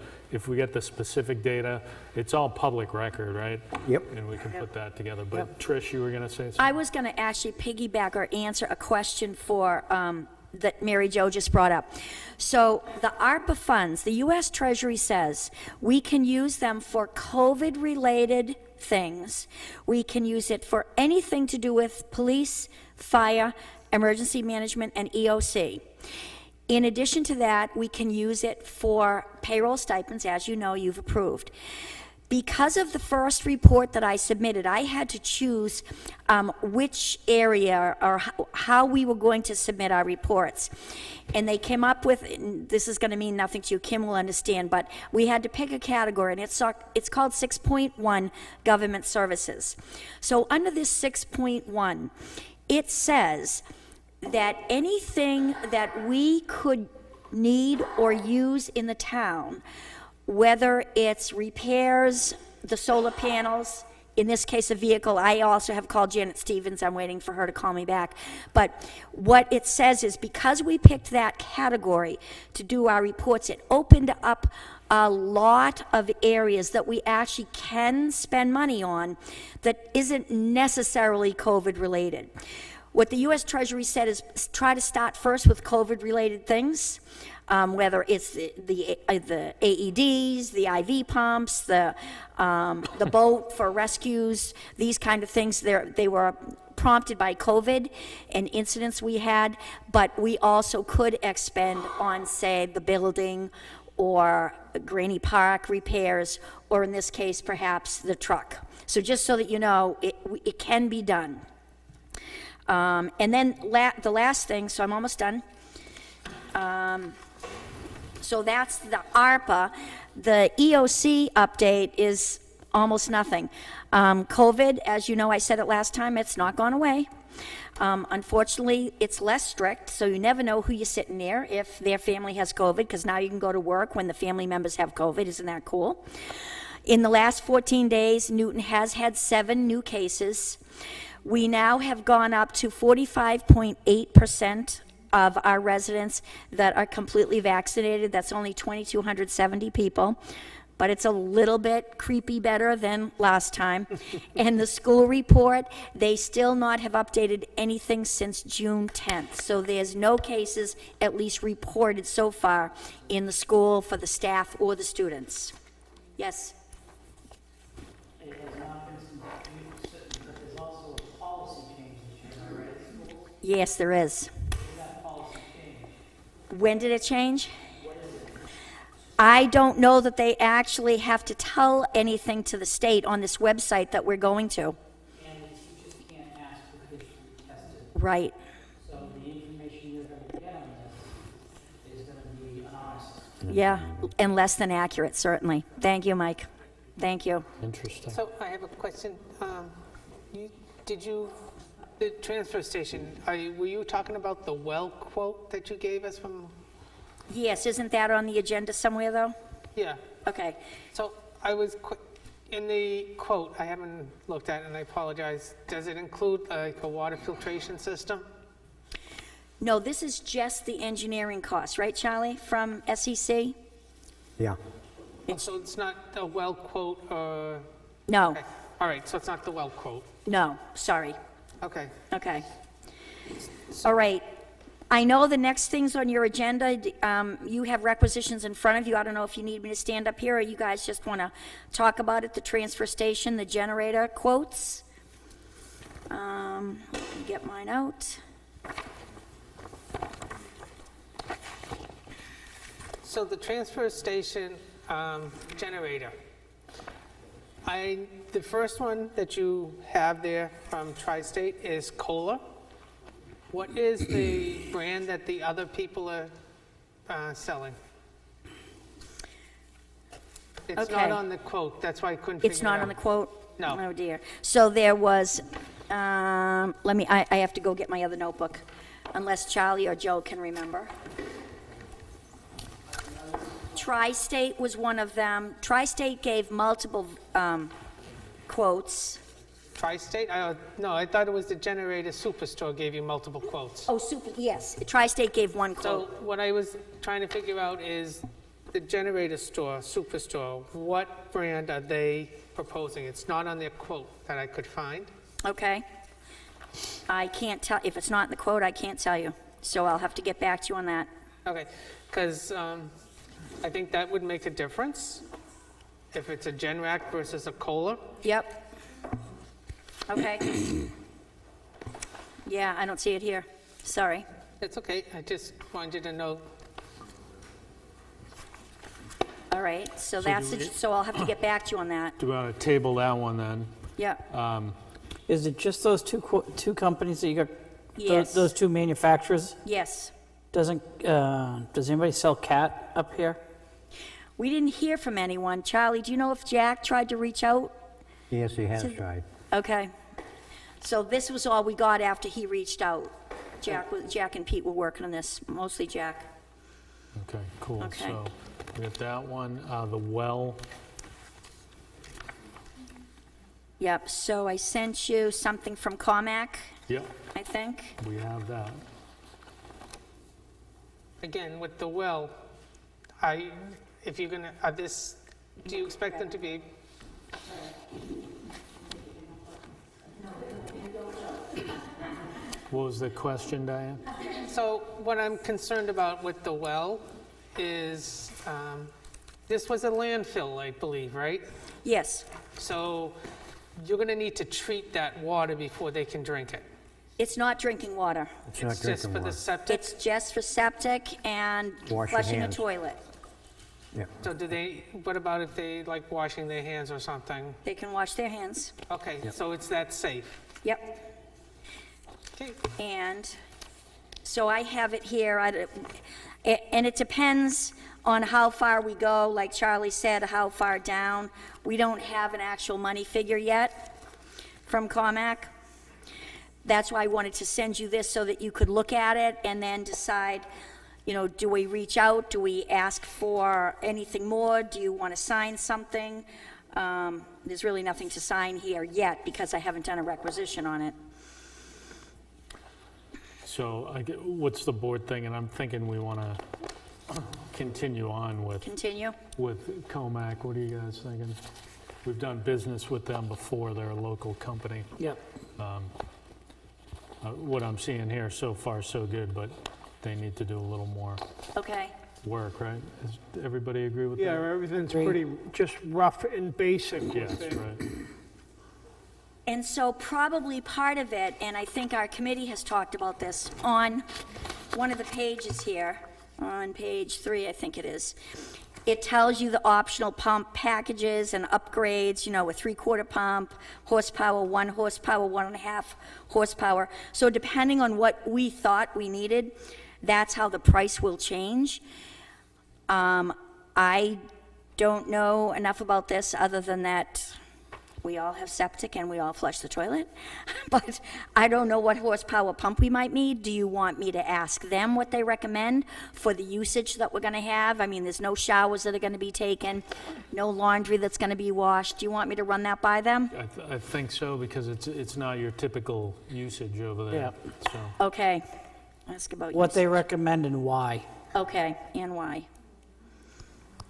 specific data, it's all public record, right? Yep. And we can put that together. But Trish, you were going to say something? I was going to actually piggyback or answer a question for, that Mary Jo just brought up. So the ARPA funds, the U.S. Treasury says we can use them for COVID-related things. We can use it for anything to do with police, fire, emergency management, and EOC. In addition to that, we can use it for payroll stipends, as you know, you've approved. Because of the first report that I submitted, I had to choose which area or how we were going to submit our reports. And they came up with, and this is going to mean nothing to you, Kim will understand, but we had to pick a category, and it's called 6.1 Government Services. So under this 6.1, it says that anything that we could need or use in the town, whether it's repairs, the solar panels, in this case a vehicle, I also have called Janet Stevens, I'm waiting for her to call me back. But what it says is because we picked that category to do our reports, it opened up a lot of areas that we actually can spend money on that isn't necessarily COVID related. What the U.S. Treasury said is try to start first with COVID-related things, whether it's the AEDs, the IV pumps, the boat for rescues, these kind of things. They were prompted by COVID and incidents we had, but we also could expend on, say, the building or Granny Park repairs, or in this case, perhaps the truck. So just so that you know, it can be done. And then the last thing, so I'm almost done. So that's the ARPA. The EOC update is almost nothing. COVID, as you know, I said it last time, it's not gone away. Unfortunately, it's less strict, so you never know who you're sitting near if their family has COVID, because now you can go to work when the family members have COVID. Isn't that cool? In the last 14 days, Newton has had 7 new cases. We now have gone up to 45.8% of our residents that are completely vaccinated. That's only 2,270 people, but it's a little bit creepy better than last time. And the school report, they still not have updated anything since June 10th. So there's no cases, at least reported so far, in the school for the staff or the students. Yes? It has not been, but there's also a policy change this year, am I right, at school? Yes, there is. That policy change. When did it change? I don't know that they actually have to tell anything to the state on this website that we're going to. And the teachers can't ask for kids to be tested. Right. So the information you're going to get on this is going to be honest. Yeah, and less than accurate, certainly. Thank you, Mike. Thank you. Interesting. So I have a question. The transfer station, were you talking about the well quote that you gave us from? Yes, isn't that on the agenda somewhere, though? Yeah. Okay. So in the quote, I haven't looked at it and I apologize. Does it include like a water filtration system? No, this is just the engineering costs, right, Charlie, from SEC? Yeah. So it's not the well quote or? No, Okay. All right, so it's not the well quote. no, sorry. Okay. Okay. All right. I know the next things on your agenda, you have requisitions in front of you. I don't know if you need me to stand up here or you guys just want to talk about it, the transfer station, the generator quotes. Let me get mine out. So the transfer station generator. The first one that you have there from Tri-State is Kohler. What is the brand that the other people are selling? It's not Okay. on the quote, that's why I couldn't figure it out. It's not on the quote? No. Oh dear. So there was, I have to go get my other notebook, unless Charlie or Joe can remember. Tri-State was one of them. Tri-State gave multiple quotes. Tri-State? No, I thought it was the generator superstore gave you multiple quotes. Oh, yes, Tri-State gave one So quote. what I was trying to figure out is the generator store, superstore, what brand are they proposing? It's not on their quote that I could find. Okay. I can't tell, if it's not in the quote, I can't tell you. So I'll have to get back to you on that. Okay, because I think that would make a difference if it's a Generac versus a Kohler. Yep. Okay. Yeah, I don't see it here. Sorry. It's okay, I just wanted you to know. All right, so that's, so I'll have to get back to you on that. Do you want to table that one then? Yeah. Is it just those two companies that you got? Yes. Those two manufacturers? Yes. Does anybody sell cat up here? We didn't hear from anyone. Charlie, do you know if Jack tried to reach out? Yes, he has tried. Okay. So this was all we got after he reached out. Jack and Pete were working on this, mostly Jack. Okay, cool. Okay. So we got that one, the well. Yep, so I sent you something from Comac, Yep, I think. we have that. Again, with the well, if you're gonna, do you expect them to be? What was the question, Diane? So what I'm concerned about with the well is, this was a landfill, I believe, right? Yes, So you're gonna need to treat that water before they can drink it. it's not drinking water. It's not It's just drinking for the water. septic? It's just for septic and Wash your flushing a hands. toilet. Yeah. So what about if they like washing their hands or something? They can wash their hands. Okay, so it's that safe. Yep. Okay, And so I have it here, and it depends on how far we go, like Charlie said, how far down. We don't have an actual money figure yet from Comac. That's why I wanted to send you this so that you could look at it and then decide, do we reach out? Do we ask for anything more? Do you want to sign something? There's really nothing to sign here yet because I haven't done a requisition on it. So what's the board thing? And I'm thinking we want to continue on with Continue? Comac. What are you guys thinking? We've done business with them before. They're a local company. Yep. What I'm seeing here, so far so good, but they need to do a little more Okay. work, right? Does everybody agree with Yeah, that? everything's pretty just rough and basic with Yes, it. right. And so probably part of it, and I think our committee has talked about this, on one of the pages here, on page 3, I think it is, it tells you the optional pump packages and upgrades, a 3/4 pump, horsepower, 1 horsepower, 1.5 horsepower. So depending on what we thought we needed, that's how the price will change. I don't know enough about this other than that we all have septic and we all flush the toilet, but I don't know what horsepower pump we might need. Do you want me to ask them what they recommend for the usage that we're gonna have? I mean, there's no showers that are gonna be taken, no laundry that's gonna be washed. Do you want me to run that by them? I think so, because it's not your typical usage over there. Yeah. So, Okay, ask about What they usage. recommend and why. Okay, and why?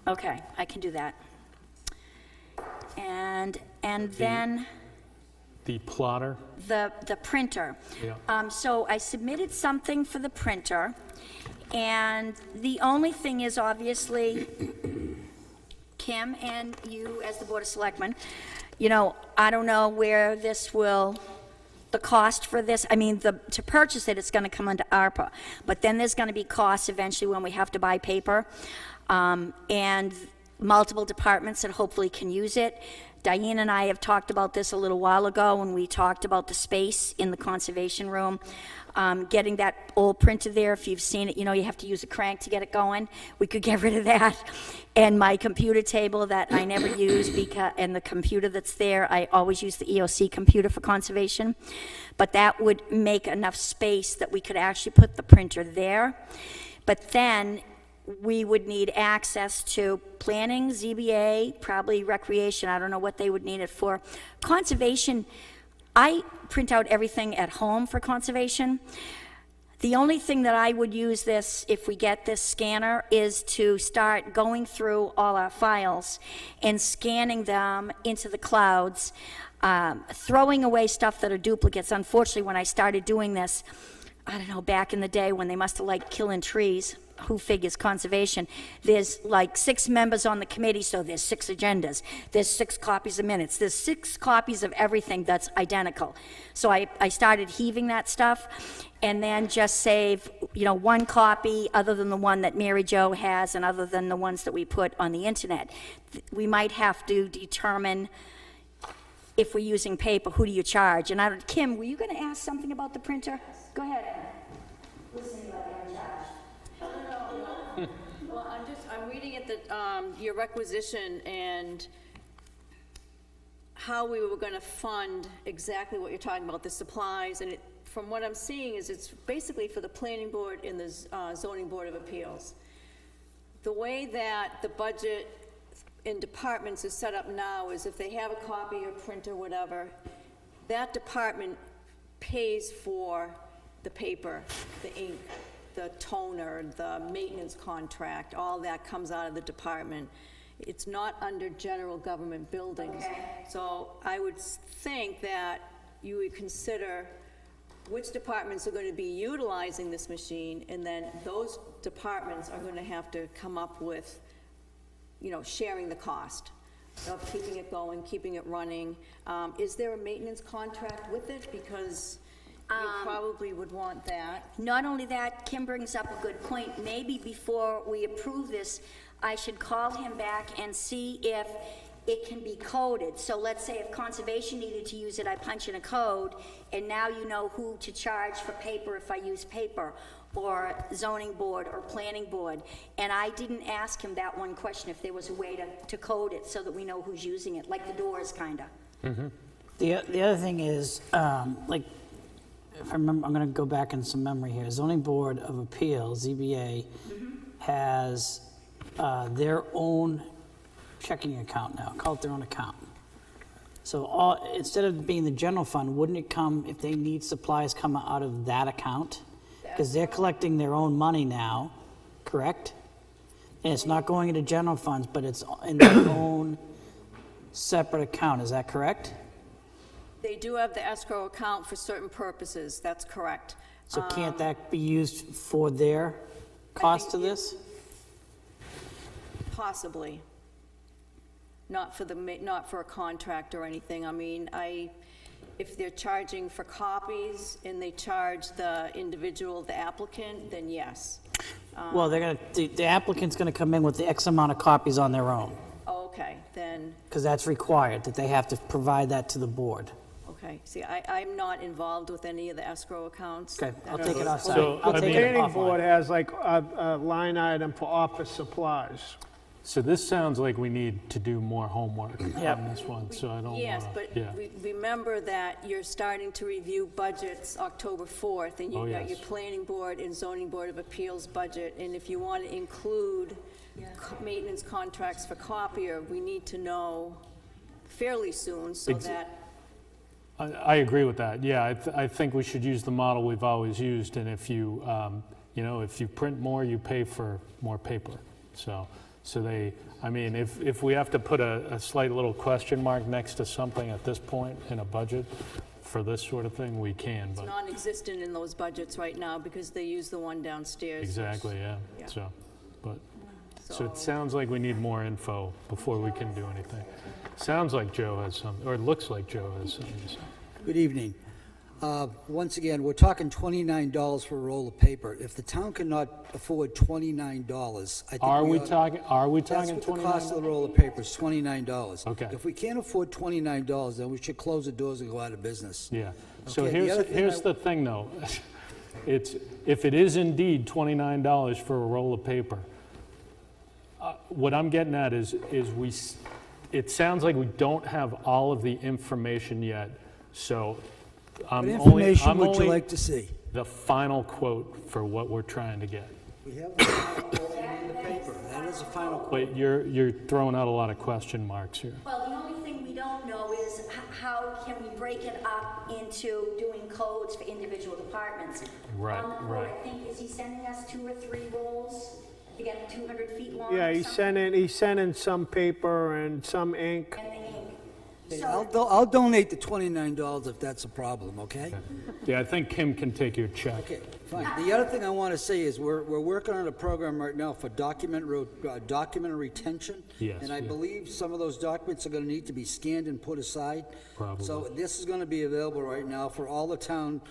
Okay, I can do that. And then the plotter, the printer. Yeah. So I submitted something for the printer, and the only thing is obviously, Kim and you as the Board of Selectmen, I don't know where this will, the cost for this, I mean, to purchase it, it's gonna come under ARPA, but then there's gonna be costs eventually when we have to buy paper. and multiple departments that hopefully can use it. Diane and I have talked about this a little while ago when we talked about the space in the conservation room. Getting that old printer there, if you've seen it, you know you have to use a crank to get it going. We could get rid of that. And my computer table that I never use, and the computer that's there, I always use the EOC computer for conservation. But that would make enough space that we could actually put the printer there. But then we would need access to planning, ZBA, probably recreation. I don't know what they would need it for. Conservation, I print out everything at home for conservation. The only thing that I would use this, if we get this scanner, is to start going through all our files and scanning them into the clouds, throwing away stuff that are duplicates. Unfortunately, when I started doing this, I don't know, back in the day when they must have liked killing trees, who figures conservation, there's like 6 members on the committee, so there's 6 agendas, there's 6 copies of minutes, there's 6 copies of everything that's identical. So I started heaving that stuff, and then just save, you know, 1 copy other than the one that Mary Jo has and other than the ones that we put on the internet. We might have to determine if we're using paper, who do you charge? And Kim, were you going to ask something about the printer? Go ahead. Listen, you like I'm charged. Well, I'm reading at your requisition and how we were gonna fund exactly what you're talking about, the supplies, and from what I'm seeing is it's basically for the planning board and the zoning board of appeals. The way that the budget in departments is set up now is if they have a copy or printer, whatever, that department pays for the paper, the ink, the toner, the maintenance contract, all that comes out of the department. It's not under general government buildings. Okay. So I would think that you would consider which departments are going to be utilizing this machine, and then those departments are going to have to come up with, you know, sharing the cost of keeping it going, keeping it running. Is there a maintenance contract with it? Because you probably would want that. Not only that, Kim brings up a good point. Maybe before we approve this, I should call him back and see if it can be coded. So let's say if conservation needed to use it, I punch in a code, and now you know who to charge for paper if I use paper, or zoning board or planning board. And I didn't ask him that one question, if there was a way to code it so that we know who's using it, like the doors, kinda. The other thing is, like, if I remember, I'm going to go back in some memory here. Zoning Board of Appeals, ZBA, has their own checking account now, call it their own account. So instead of being the general fund, wouldn't it come, if they need supplies, come out of that account? Because they're collecting their own money now, correct? And it's not going into general funds, but it's in their own separate account, is that correct? They do have the escrow account for certain purposes, that's correct. So can't that be used for their cost of this? Possibly. Not for a contract or anything. I mean, if they're charging for copies and they charge the individual, the applicant, then yes. Well, the applicant's gonna come in with the X amount of copies on their own, Okay, then, because that's required, that they have to provide that to the board. okay. See, I'm not involved with any of the escrow accounts. Okay, I'll take it offside. So, I'll I take mean- it Planning board offline. has like a line item for office supplies. So this sounds like we need to do more homework Yep. on this one, so I don't want to... Yes, but remember that you're starting to review budgets October 4th, and Oh, you've got yes. your planning board and zoning board of appeals budget, and if you want to include maintenance contracts for copier, we need to know fairly soon so that, I agree with that. Yeah, I think we should use the model we've always used, and if you, if you print more, you pay for more paper. So they, I mean, if we have to put a slight little question mark next to something at this point in a budget for this sort of thing, we can, it's but... non-existent in those budgets right now because they use the one downstairs. Exactly, yeah. Yeah. So it sounds like we need more info before we can do anything. Sounds like Joe has some, or it looks like Joe has something to say. Good evening. Once again, we're talking $29 for a roll of paper. If the town cannot afford $29, I think Are we ought- talking That's what the cost of the $29? roll of paper is, $29. Okay. If we can't afford $29, then we should close the doors and go out of business. Yeah. So Okay, the other thing here's I- the thing, though. If it is indeed $29 for a roll of paper, what I'm getting at is it sounds like we don't have all of the information yet, so What information would you like to see? the final quote for what we're trying to get. We have the final quote in the paper. That is the final quote. But you're throwing out a lot of question marks here. Well, the only thing we don't know is how can we break it up into doing codes for individual departments? Right, On the board, right. I think, is he sending us 2 or 3 rolls? You got 200 feet long? Yeah, or he's something? sending some paper and some ink. And the ink. Hey, So, I'll donate the $29 if that's a problem, okay? Yeah, I think Kim can take your check. Okay, fine. The other thing I want to say is we're working on a program right now for document retention. Yes, And I yeah. believe some of those documents are going to need to be scanned and put aside. Probably. So this is going to be available right now for all the town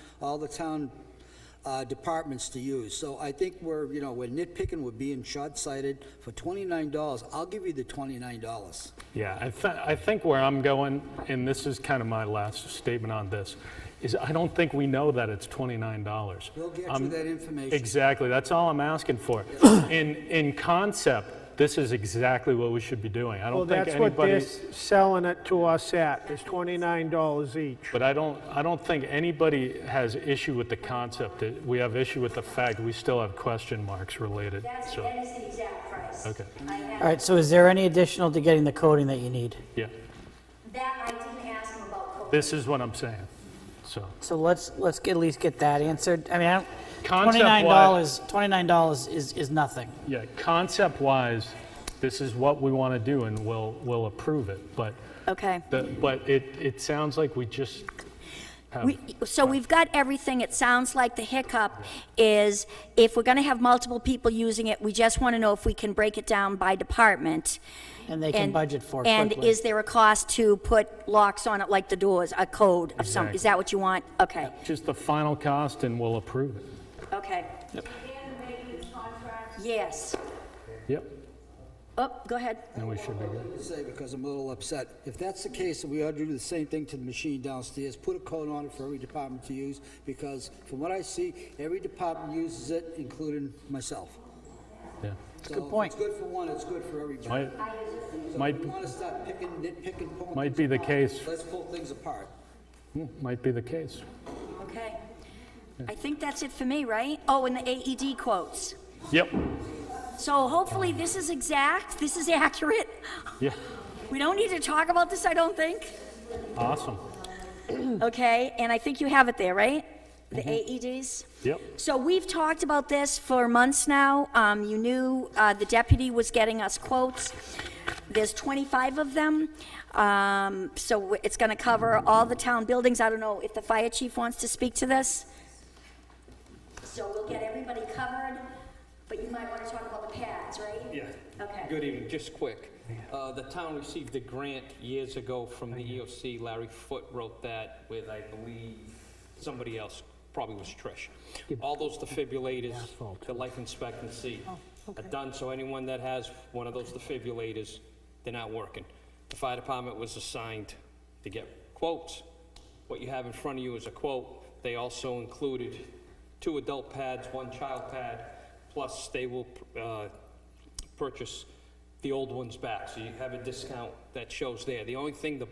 departments to use. So I think we're nitpicking, we're being short-sighted. For $29, I'll give you the $29. Yeah, I think where I'm going, and this is kind of my last statement on this, is I don't think we know that it's $29. We'll get you that information. Exactly, that's all I'm asking for. In concept, this is exactly what we should be doing. I Well, don't think that's what they're anybody, selling it to us at, is $29 each. but I don't think anybody has issue with the concept. We have issue with the fact we still have question marks related, that is so, the exact price. okay, All right, so is there any additional to getting the coding that you need? yeah. That, I didn't ask him about code. This is what I'm saying, so. So let's at least get that answered. I mean, Concept-wise- $29 is nothing. Yeah, concept-wise, this is what we want to do, and we'll approve it. But Okay. it sounds like we just have. So we've got everything. It sounds like the hiccup is if we're going to have multiple people using it, we just want to know if we can break it down by department. And they can budget for it And quickly. is there a cost to put locks on it like the doors, a code of some, Exactly. is that what you want? Okay, Just the final cost, and we'll approve it. okay. Yes. Yep, Oh, go ahead. and we should be good. To say, because I'm a little upset. If that's the case, we ought to do the same thing to the machine downstairs, put a code on it for every department to use, because from what I see, every department uses it, including myself. Yeah. It's a good point. It's good for one, it's good for everybody. Might, If we want to start nitpicking, pulling Might things be the apart, case. Let's pull things apart. might be the case. Okay. I think that's it for me, right? Oh, and the AED quotes. Yep, So hopefully this is exact, this is accurate. yeah, We don't need to talk about this, I don't think. awesome. Okay, and I think you have it there, right? The AEDs? Yep, So we've talked about this for months now. You knew the deputy was getting us quotes. There's 25 of them. So it's going to cover all the town buildings. I don't know if the fire chief wants to speak to this. So we'll get everybody covered, but you might want to talk about the pads, right? Yeah. Okay. Good evening, just quick. The town received a grant years ago from the EOC. Larry Foote wrote that with, I believe, somebody else, probably was Trish. All those defibrillators, the life expectancy are done, so anyone that has one of those defibrillators, they're not working. The fire department was assigned to get quotes. What you have in front of you is a quote. They also included 2 adult pads, 1 child pad, plus they will purchase the old ones back, so you have a discount that shows there. The only thing that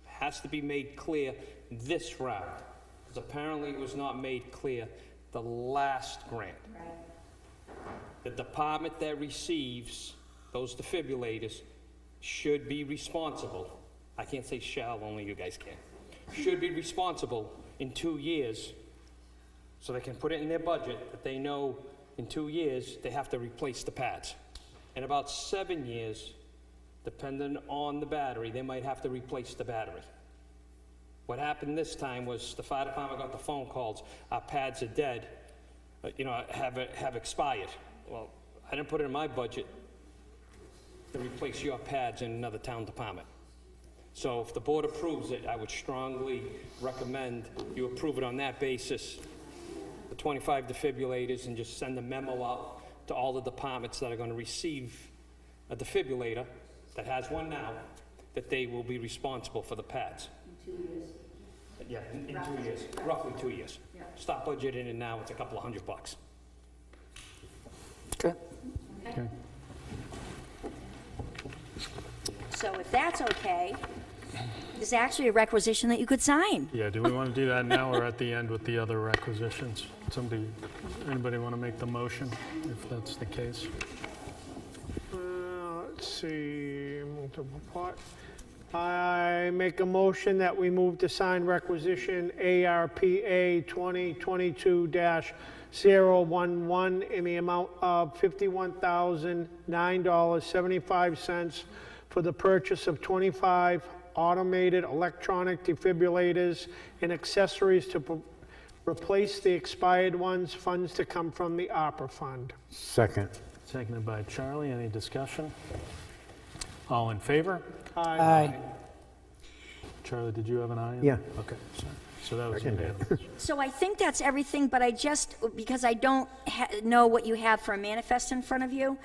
has to be made clear this round, because apparently it was not made clear the last grant. The department that receives those defibrillators should be responsible. I can't say shall, only you guys can. Should be responsible in 2 years, so they can put it in their budget that they know in 2 years they have to replace the pads. In about 7 years, depending on the battery, they might have to replace the battery. What happened this time was the fire department got the phone calls, our pads are dead, have expired. Well, I didn't put it in my budget to replace your pads in another town department. So if the board approves it, I would strongly recommend you approve it on that basis, the 25 defibrillators, and just send a memo out to all the departments that are going to receive a defibrillator that has one now, that they will be responsible for the pads. In 2 years. Yeah, in 2 years, roughly 2 years. Stop budgeting it now, it's a couple of $100. Okay. Okay. So if that's okay, there's actually a requisition that you could sign. Yeah, do we want to do that now or at the end with the other requisitions? Anybody want to make the motion, if that's the case? Let's see, multiple part. I make a motion that we move to sign requisition ARPA 2022-011 in the amount of $51,009.75 for the purchase of 25 automated electronic defibrillators and accessories to replace the expired ones, funds to come from the ARPA fund. Second. Seconded by Charlie. Any discussion? All in favor? Aye. Charlie, did you have an eye? Yeah. Okay, so that was unanimous. So I think that's everything, but I just, because I don't know what you have for a manifest in front of you,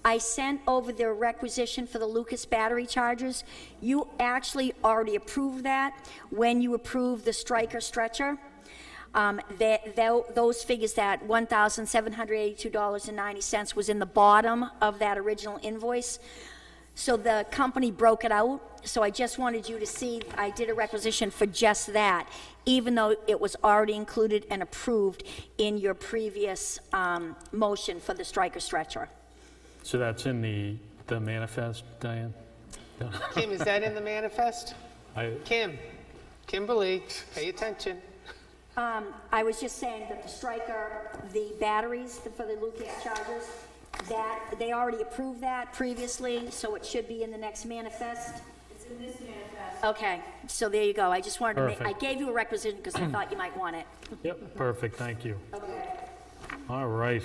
I sent over the requisition for the Lucas battery chargers. You actually already approved that when you approved the striker stretcher. Those figures, that $1,782.90 was in the bottom of that original invoice. So the company broke it out. So I just wanted you to see, I did a requisition for just that, even though it was already included and approved in your previous motion for the striker stretcher. So that's in the manifest, Diane? Kim, is that in the manifest? Kimberly, pay attention. I was just saying that the striker, the batteries for the Lucas chargers, that they already approved that previously, so it should be in the next manifest. It's in this manifest. Okay, so there you go. I just wanted to Perfect. I gave you a requisition because I thought you might want it. Yep, perfect, thank you. Okay. All right.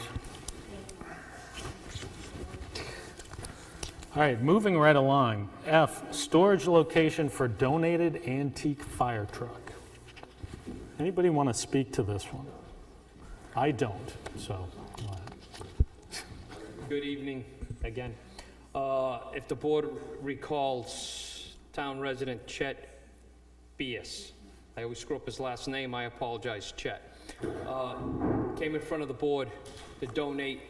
All right, moving right along. F, storage location for donated antique fire truck. Anybody want to speak to this one? I don't, so. go ahead. Good evening, again. If the board recalls, town resident Chet Bias, I always screw up his last name, I apologize, Chet, came in front of the board to donate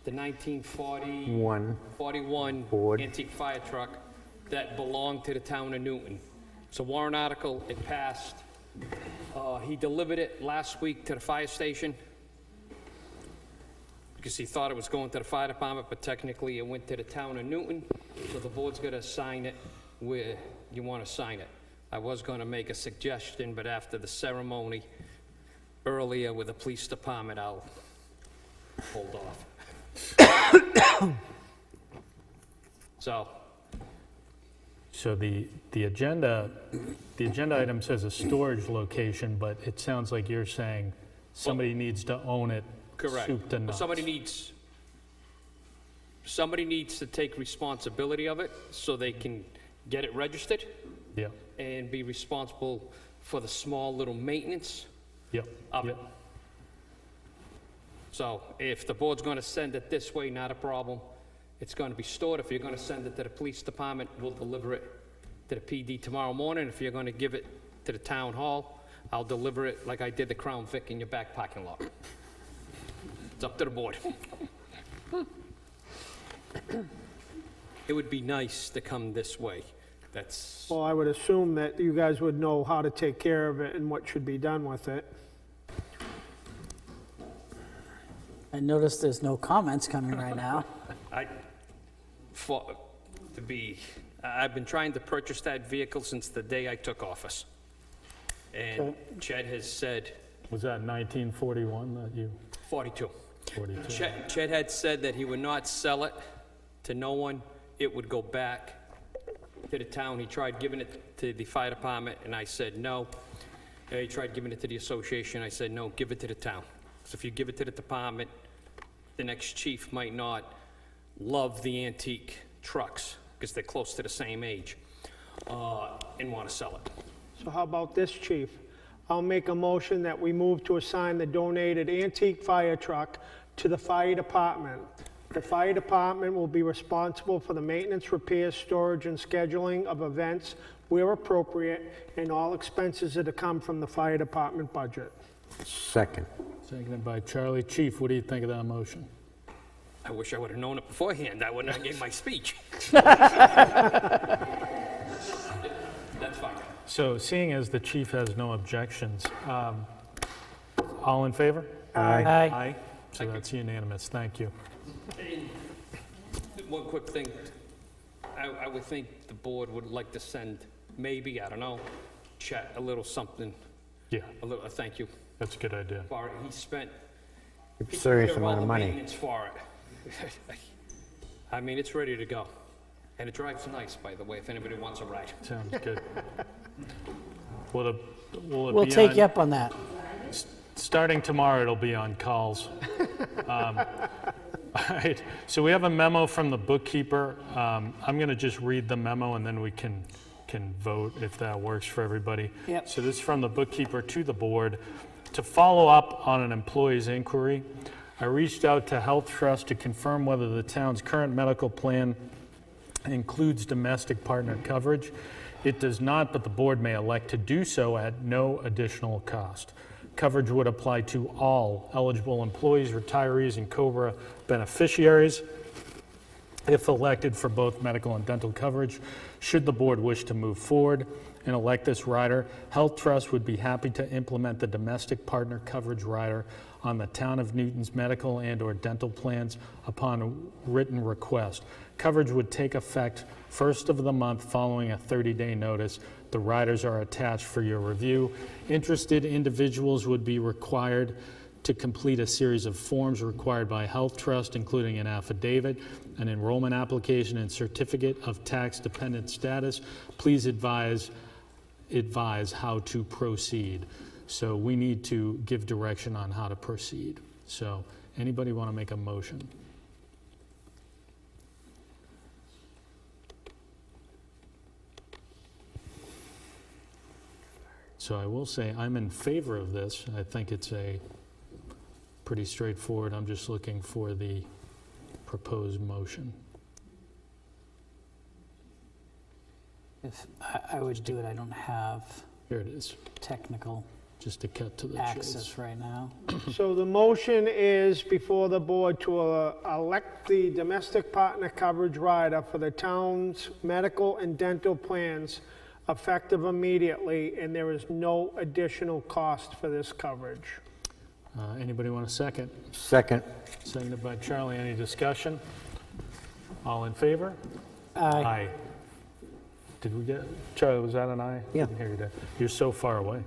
the 1941 Ford antique fire truck that belonged to the town of Newton. It's a warrant article, it passed. He delivered it last week to the fire station because he thought it was going to the fire department, but technically it went to the town of Newton. So the board's gonna sign it where you wanna sign it. I was gonna make a suggestion, but after the ceremony earlier with the police department, I'll hold off. So the agenda item says a storage location, but it sounds like you're saying somebody needs to own it. Correct. Soup to nuts. Somebody needs to take responsibility of it so they can get it registered Yeah, and be responsible for the small little maintenance yep, of it. yep. So if the board's gonna send it this way, not a problem. It's gonna be stored. If you're gonna send it to the police department, we'll deliver it to the PD tomorrow morning. If you're gonna give it to the town hall, I'll deliver it like I did the Crown Vic in your back parking lot. It's up to the board. It would be nice to come this way. That's, Well, I would assume that you guys would know how to take care of it and what should be done with it. I noticed there's no comments coming right now. I've been trying to purchase that vehicle since the day I took office. And Chet has said, Was that 1941 that you, 42. 42? Chet had said that he would not sell it to no one. It would go back to the town. He tried giving it to the fire department, and I said no. He tried giving it to the association. I said, no, give it to the town. So if you give it to the department, the next chief might not love the antique trucks because they're close to the same age. and want to sell it. So how about this, chief? I'll make a motion that we move to assign the donated antique fire truck to the fire department. The fire department will be responsible for the maintenance, repairs, storage, and scheduling of events where appropriate, and all expenses are to come from the fire department budget. Second. Seconded by Charlie. Chief, what do you think of that motion? I wish I would have known it beforehand. I wouldn't have gave my speech. That's fine. So seeing as the chief has no objections, all in favor? Aye. Aye. So that's unanimous. Thank you. And one quick thing, I would think the board would like to send, maybe, I don't know, Chet a little something, Yeah, a little, thank you that's a good idea. for it. He spent he Serious took care all amount of the money. maintenance for it. I mean, it's ready to go. And it drives nice, by the way, if anybody wants a ride. Sounds good. Will it We'll be take on- you up on that. Starting tomorrow, it'll be on calls. All right, so we have a memo from the bookkeeper. I'm going to just read the memo, and then we can vote if that works for everybody. Yep. So this is from the bookkeeper to the board. To follow up on an employee's inquiry, I reached out to Health Trust to confirm whether the town's current medical plan includes domestic partner coverage. It does not, but the board may elect to do so at no additional cost. Coverage would apply to all eligible employees, retirees, and COBRA beneficiaries if elected for both medical and dental coverage. Should the board wish to move forward and elect this rider, Health Trust would be happy to implement the domestic partner coverage rider on the town of Newton's medical and/or dental plans upon a written request. Coverage would take effect first of the month following a 30-day notice. The riders are attached for your review. Interested individuals would be required to complete a series of forms required by Health Trust, including an affidavit, an enrollment application, and certificate of tax dependent status. Please advise how to proceed. So we need to give direction on how to proceed. So anybody want to make a motion? So I will say I'm in favor of this. I think it's a pretty straightforward. I'm just looking for the proposed motion. If I would do it, I don't have Here it is, technical just to cut to the chase. access right now. So the motion is before the board to elect the domestic partner coverage rider for the town's medical and dental plans effective immediately, and there is no additional cost for this coverage. Anybody want a second? Second. Seconded by Charlie. Any discussion? All in favor? Aye. Aye. Did we get, Charlie, was that an aye? Yeah. I didn't hear you there. You're so far away.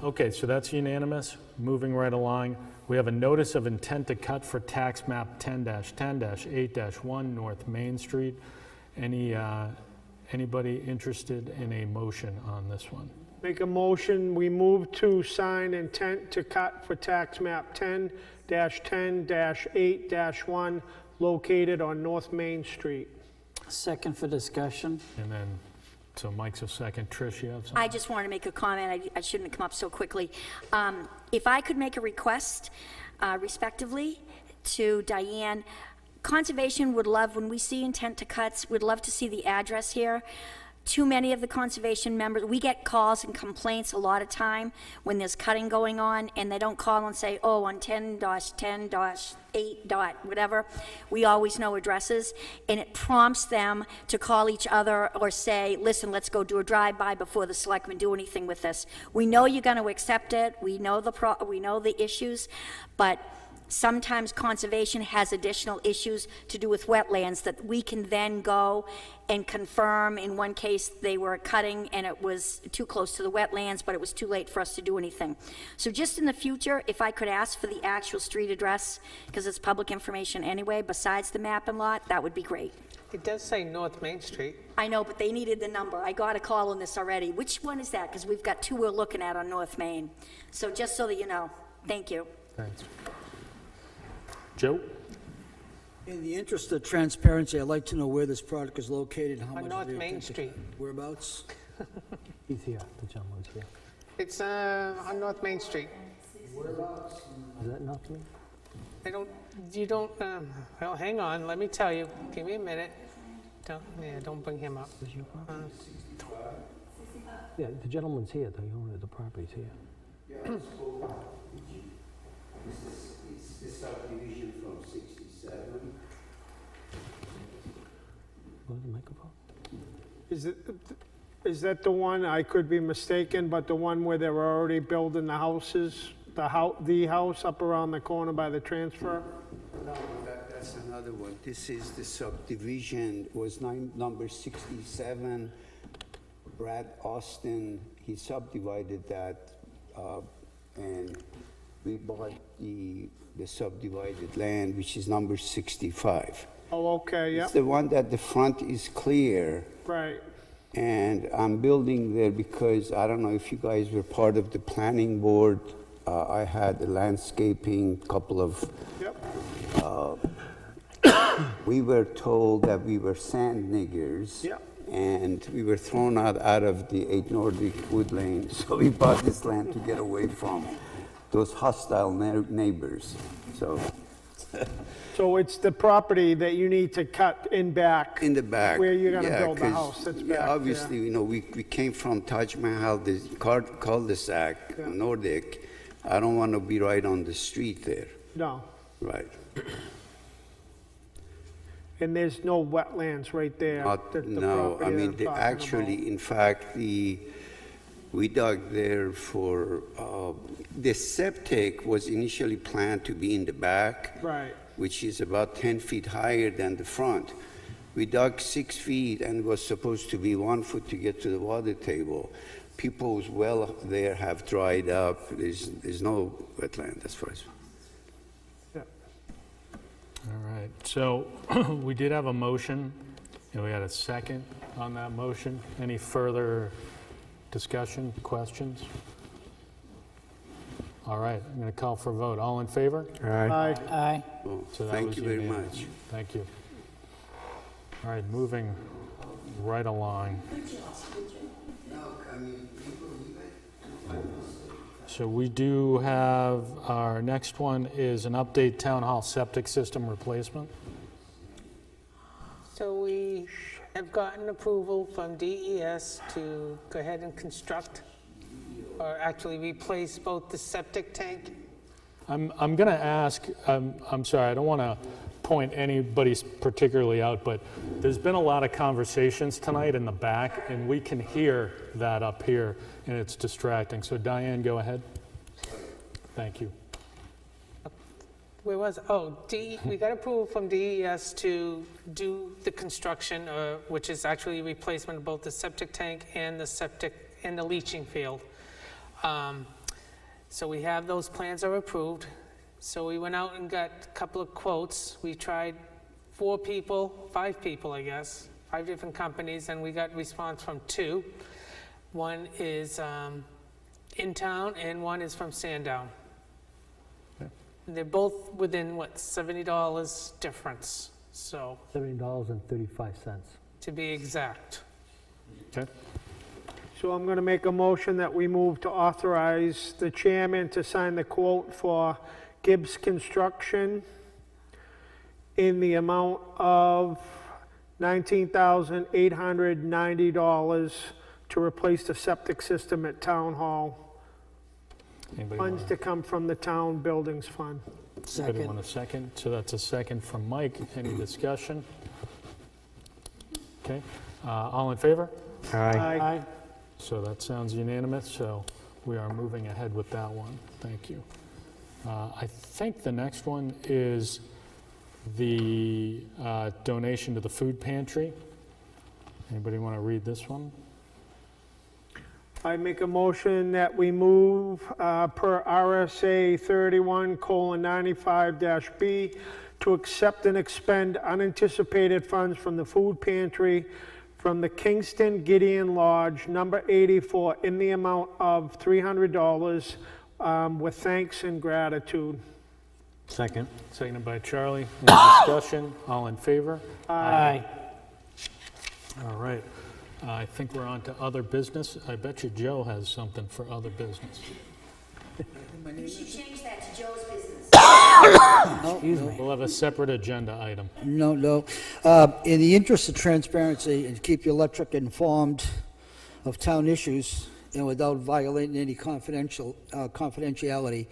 Okay, so that's unanimous. Moving right along, we have a notice of intent to cut for tax map 10-10-8-1 North Main Street. Anybody interested in a motion on this one? Make a motion, we move to sign intent to cut for tax map 10-10-8-1 located on North Main Street. Second for discussion. And then, so Mike's a second. Trish, you have something? I just wanted to make a comment. I shouldn't have come up so quickly. If I could make a request, respectively, to Diane, Conservation would love, when we see intent to cuts, we'd love to see the address here. Too many of the conservation members, we get calls and complaints a lot of time when there's cutting going on, and they don't call and say, oh, on 10-10-8. Whatever. We always know addresses, and it prompts them to call each other or say, listen, let's go do a drive-by before the selectmen do anything with this. We know you're going to accept it. We know the issues, but sometimes conservation has additional issues to do with wetlands that we can then go and confirm. In one case, they were cutting and it was too close to the wetlands, but it was too late for us to do anything. So just in the future, if I could ask for the actual street address, because it's public information anyway, besides the map and lot, that would be great. It does say North Main Street. I know, but they needed the number. I got a call on this already. Which one is that? Because we've got two we're looking at on North Main. So just so that you know. Thank you. Thanks. Joe? In the interest of transparency, I'd like to know where this product is located, and how much On of North the Main attention- Street. Whereabouts? He's here, the gentleman's here. It's on North Main Street. Is that not me? Well, hang on, let me tell you. Give me a minute. Don't bring him up. Is your property? Yeah, the gentleman's here, the owner of the property's here. It's the subdivision from 67. Where's the microphone? Is that the one, I could be mistaken, but the one where they were already building the houses, the house up around the corner by the transfer? No, that's another one. This is the subdivision, was number 67. Brad Austin, he subdivided that, and we bought the subdivided land, which is number 65. Oh, okay, yeah, It's the one that the front is clear, right. and I'm building there because, I don't know if you guys were part of the planning board. I had a landscaping, couple of, Yep. we were told that we were sand niggers. Yep. And we were thrown out of the 8 Nordic Wood Lane, so we bought this land to get away from those hostile neighbors, so. So it's the property that you need to cut in back? In the back. Where you're gonna yeah, build the 'cause, house, that's back yeah, there. obviously, you know, we came from Taj Mahal, the cul-de-sac, Nordic. I don't want to be right on the street there. No, Right. and there's no wetlands right there? Not, that the no, I property mean, that I'm talking actually, in fact, we dug there for, the septic was initially planned to be in the back. about. Right, Which is about 10 feet higher than the front. We dug 6 feet and it was supposed to be 1 foot to get to the water table. People's well there have dried up. There's no wetland as far as. yeah. All right, so we did have a motion, and we had a second on that motion. Any further discussion, questions? All right, I'm going to call for a vote. All in favor? Aye. Aye. Oh, So that thank was you very unanimous. much. Thank you. All right, moving right along. So we do have, our next one is an update town hall septic system replacement. So we have gotten approval from DES to go ahead and construct, or actually replace both the septic tank. I'm going to ask, I'm sorry, I don't want to point anybody particularly out, but there's been a lot of conversations tonight in the back, and we can hear that up here, and it's distracting. So Diane, go ahead. Thank you. Where was, we got approval from DES to do the construction, which is actually replacement of both the septic tank and the septic and the leaching field. So we have, those plans are approved. So we went out and got a couple of quotes. We tried 5 people, I guess, 5 different companies, and we got response from 2. One is in town and one is from Sandown. They're both within, $70 difference, so, $70.35. to be exact. Okay. So I'm going to make a motion that we move to authorize the chairman to sign the quote for Gibbs Construction in the amount of $19,890 to replace the septic system at Town Hall. Anybody Funds want to come from the town buildings fund. Anybody want a second? So that's a second from Mike. Any discussion? Okay. All in favor? Aye. So that sounds unanimous, so we are moving ahead with that one. Thank you. I think the next one is the donation to the food pantry. Anybody want to read this one? I make a motion that we move per RSA 31:95-B to accept and expend unanticipated funds from the food pantry from the Kingston Gideon Lodge, number 84, in the amount of $300 with thanks and gratitude. Second. Seconded by Charlie. Any discussion? All in favor? Aye. All right. I think we're on to other business. I bet you Joe has something for other business. You should change that to Joe's business. Excuse me. We'll have a separate agenda item. No. In the interest of transparency and keep the electric informed of town issues and without violating any confidentiality,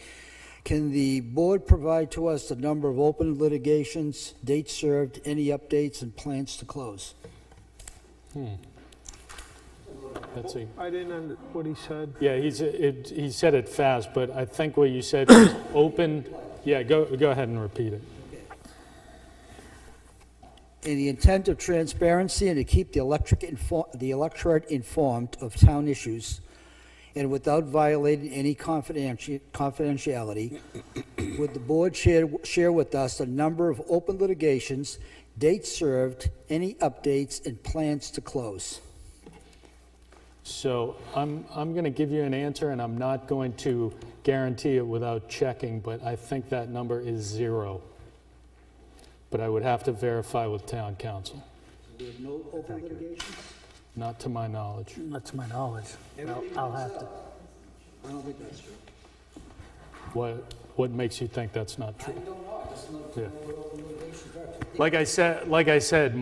can the board provide to us the number of open litigations, dates served, any updates, and plans to close? Let's see. I didn't under what he said. Yeah, he said it fast, but I think what you said was open. Yeah, go ahead and repeat it. In the intent of transparency and to keep the electorate informed of town issues, and without violating any confidentiality, would the board share with us the number of open litigations, dates served, any updates, and plans to close? So I'm going to give you an answer, and I'm not going to guarantee it without checking, but I think that number is 0. But I would have to verify with town council. There are no open litigations? Not to my knowledge. Not to my knowledge. I'll have to. I don't think that's true. What makes you think that's not true? I don't know. I just know what open litigations are. Like I said,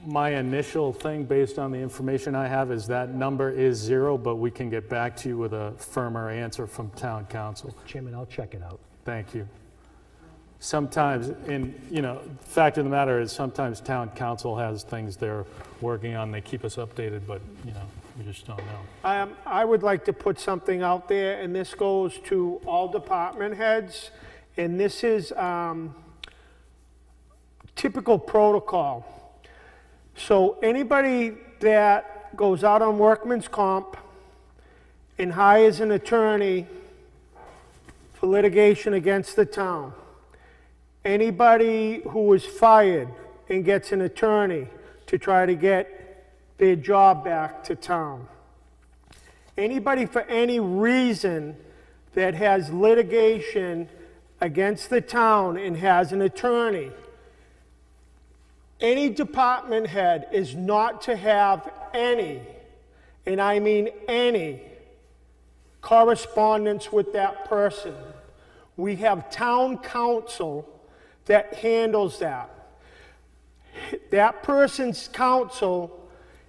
my initial thing based on the information I have is that number is 0, but we can get back to you with a firmer answer from town council. Chairman, I'll check it out. Thank you. Sometimes, fact of the matter is sometimes town council has things they're working on, they keep us updated, but, we just don't know. I would like to put something out there, and this goes to all department heads, and this is typical protocol. So anybody that goes out on workman's comp and hires an attorney for litigation against the town, anybody who is fired and gets an attorney to try to get their job back to town, anybody for any reason that has litigation against the town and has an attorney, any department head is not to have any, and I mean any, correspondence with that person. We have town council that handles that. That person's counsel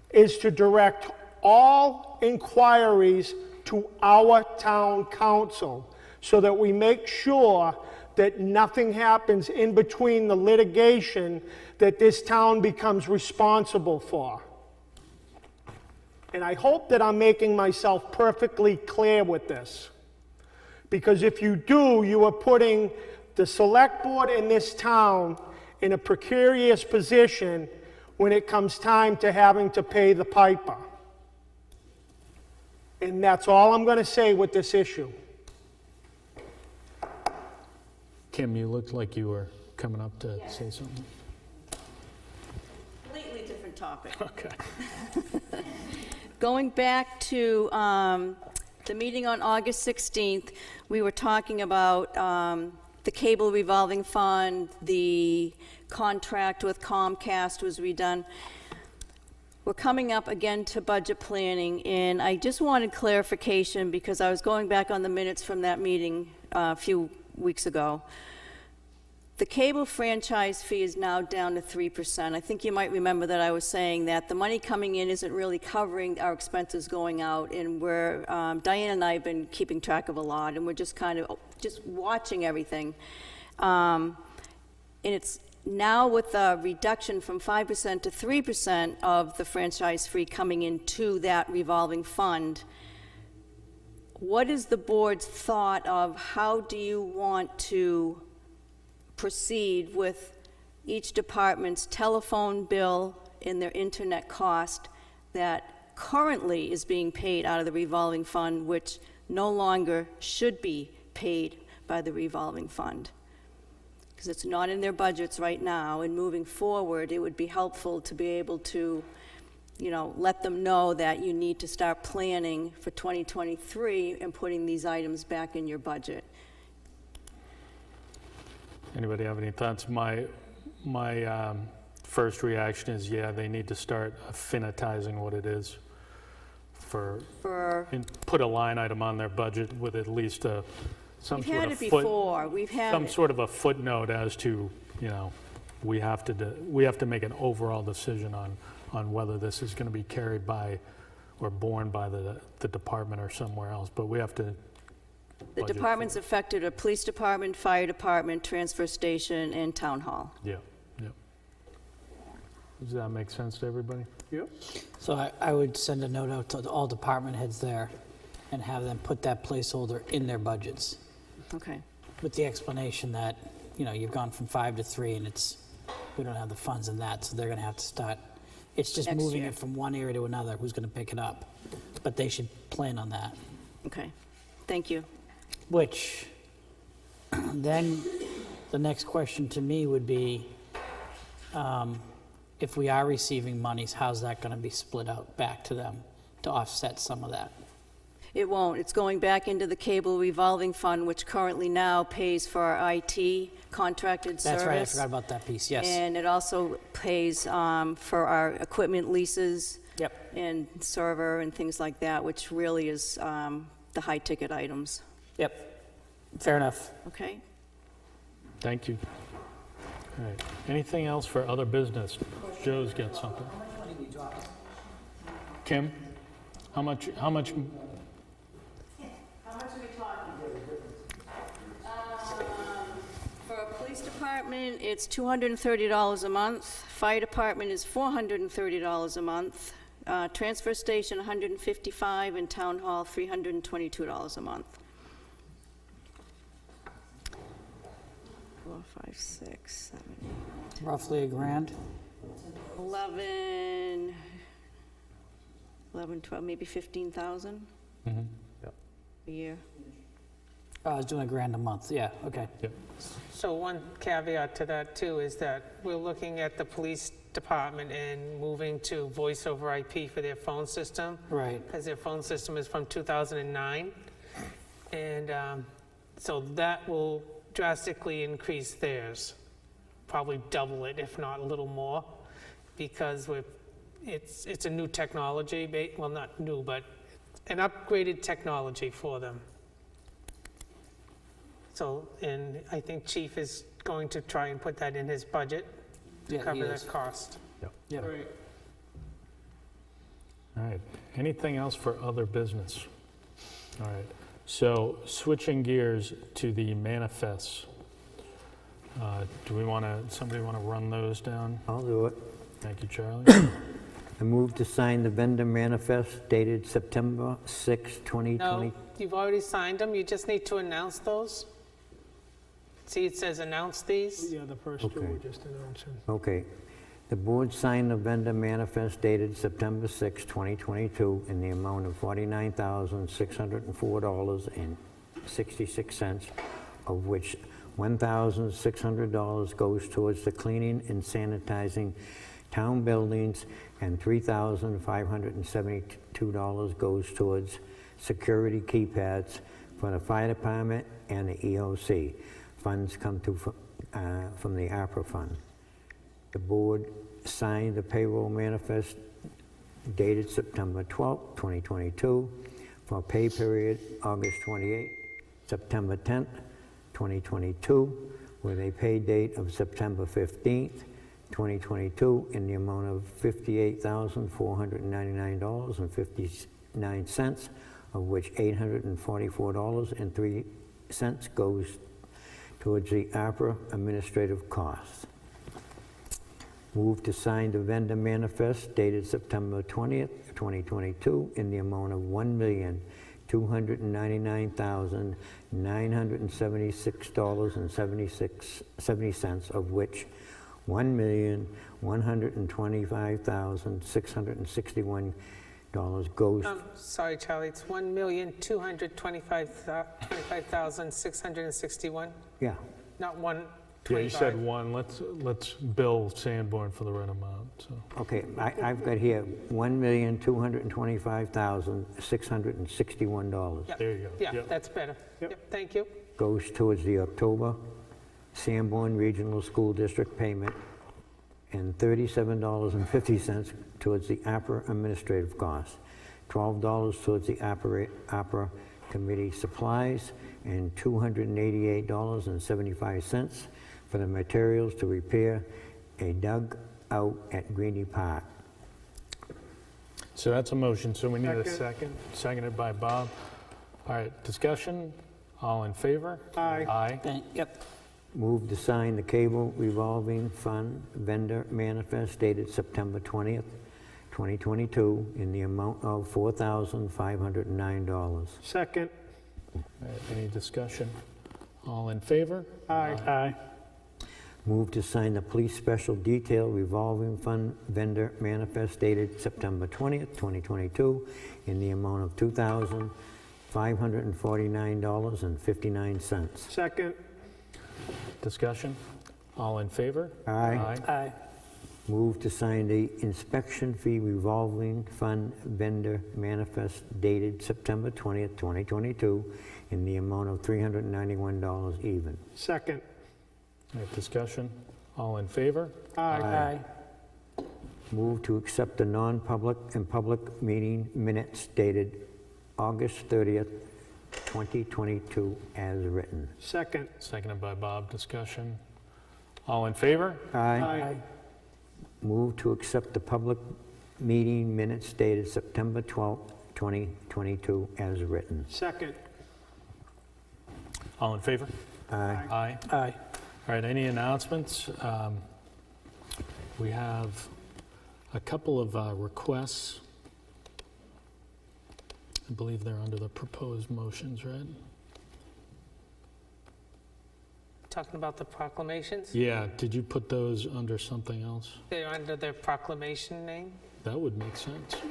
is to direct all inquiries to our town council so that we make sure that nothing happens in between the litigation that this town becomes responsible for. And I hope that I'm making myself perfectly clear with this. Because if you do, you are putting the select board in this town in a precarious position when it comes time to having to pay the piper. And that's all I'm going to say with this issue. Kim, you looked like you were coming up to say something. Completely different topic. Okay. Going back to the meeting on August 16th, we were talking about the cable revolving fund, the contract with Comcast was redone. We're coming up again to budget planning, and I just wanted clarification because I was going back on the minutes from that meeting a few weeks ago. The cable franchise fee is now down to 3%. I think you might remember that I was saying that the money coming in isn't really covering our expenses going out, and we're, Diane and I have been keeping track of a lot, and we're just kind of just watching everything. And it's now with a reduction from 5% to 3% of the franchise fee coming into that revolving fund. What is the board's thought of how do you want to proceed with each department's telephone bill and their internet cost that currently is being paid out of the revolving fund, which no longer should be paid by the revolving fund? Because it's not in their budgets right now, and moving forward, it would be helpful to be able to, let them know that you need to start planning for 2023 and putting these items back in your budget. Anybody have any thoughts? My first reaction is, yeah, they need to start finitizing what it is and put a line item on their budget with at least some We've sort had of it before. We've had some it. sort of a footnote as to, we have to make an overall decision on whether this is going to be carried by or borne by the department or somewhere else, but we have to. The budget departments affected are police department, fire department, transfer station, and town hall. Yeah. Does that make sense to everybody? Yep. So I would send a note out to all department heads there and have them put that placeholder in their budgets Okay. with the explanation that, you've gone from 5 to 3 and we don't have the funds in that, so they're gonna have to start. It's just Next moving year. it from one area to another, who's gonna pick it up? But they should plan on that. Okay. Thank you. Which, then, the next question to me would be, if we are receiving monies, how's that gonna be split out back to them to offset some of that? It won't. It's going back into the cable revolving fund, which currently now pays for our IT contracted service. That's right, I forgot about that piece, yes. And it also pays for our equipment leases. Yep. And server and things like that, which really is the high-ticket items. Yep, fair enough. Okay? Thank you. All right. Anything else for other business? Joe's got something. Kim, how much? How much are we talking? For a police department, it's $230 a month. Fire department is $430 a month. Transfer station, $155, and town hall, $322 a month. 4, 5, 6, 7, 8. Roughly $1,000? 11, 12, maybe 15,000 a year. I was doing $1,000 a month, yeah, okay. So one caveat to that too is that we're looking at the police department and moving to voice over IP for their phone system. Right. Because their phone system is from 2009. And so that will drastically increase theirs, probably double it, if not a little more, because it's a new technology, well, not new, but an upgraded technology for them. So, and I think Chief is going to try and put that in his budget to Yeah, he cover is. that cost. Yeah. All right. Anything else for other business? All right. So switching gears to the manifests. Somebody want to run those down? I'll do it. Thank you, Charlie. I move to sign the vendor manifest dated September 6, 2020. No, you've already signed them, you just need to announce those. See, it says announce these. Yeah, the first two Okay. were just announcing. Okay. The board signed the vendor manifest dated September 6, 2022 in the amount of $49,604.66, of which $1,600 goes towards the cleaning and sanitizing town buildings, and $3,572 goes towards security keypads for the fire department and the EOC. Funds come from the ARPA fund. The board signed the payroll manifest dated September 12, 2022 for pay period August 28, September 10, 2022, with a pay date of September 15, 2022 in the amount of $58,499.59, of which $844.03 goes towards the ARPA administrative costs. Move to sign the vendor manifest dated September 20th, 2022 in the amount of $1,299,976.70, of which $1,125,661 goes. Sorry, Charlie, it's $1,225,661, Yeah, not 125. Yeah, you said one. Let's bill Sanborn for the right amount. So. okay, I've got here $1,225,661 Yeah. There you go. Yeah, Yep. that's better. Yep, thank you. goes towards the October Sanborn Regional School District payment, and $37.50 towards the opera administrative costs, $12 towards the opera committee supplies, and $288.75 for the materials to repair a dugout at Greenie Park. So that's a motion, so we need a second. Seconded by Bob. All right, discussion? All in favor? Aye. Aye. Yep. Move to sign the cable revolving fund vendor manifest dated September 20th, 2022, in the amount of $4,509. Second. All right, any discussion? All in favor? Aye. Aye. Move to sign the police special detail revolving fund vendor manifest dated September 20th, 2022, in the amount of $2,549.59. Second. Discussion? All in favor? Aye. Aye. Move to sign the inspection fee revolving fund vendor manifest dated September 20th, 2022, in the amount of $391 even. Second. All right, discussion? All in favor? Aye. Move to accept the non-public and public meeting minutes dated August 30th, 2022 as written. Second. Seconded by Bob. Discussion? All in favor? Aye. Move to accept the public meeting minutes dated September 12th, 2022 as written. Second. All in favor? Aye. Aye. Aye. All right, any announcements? We have a couple of requests. I believe they're under the proposed motions, right? Talking about the proclamations? Yeah, did you put those under something else? They're under their proclamation name? That would make sense. All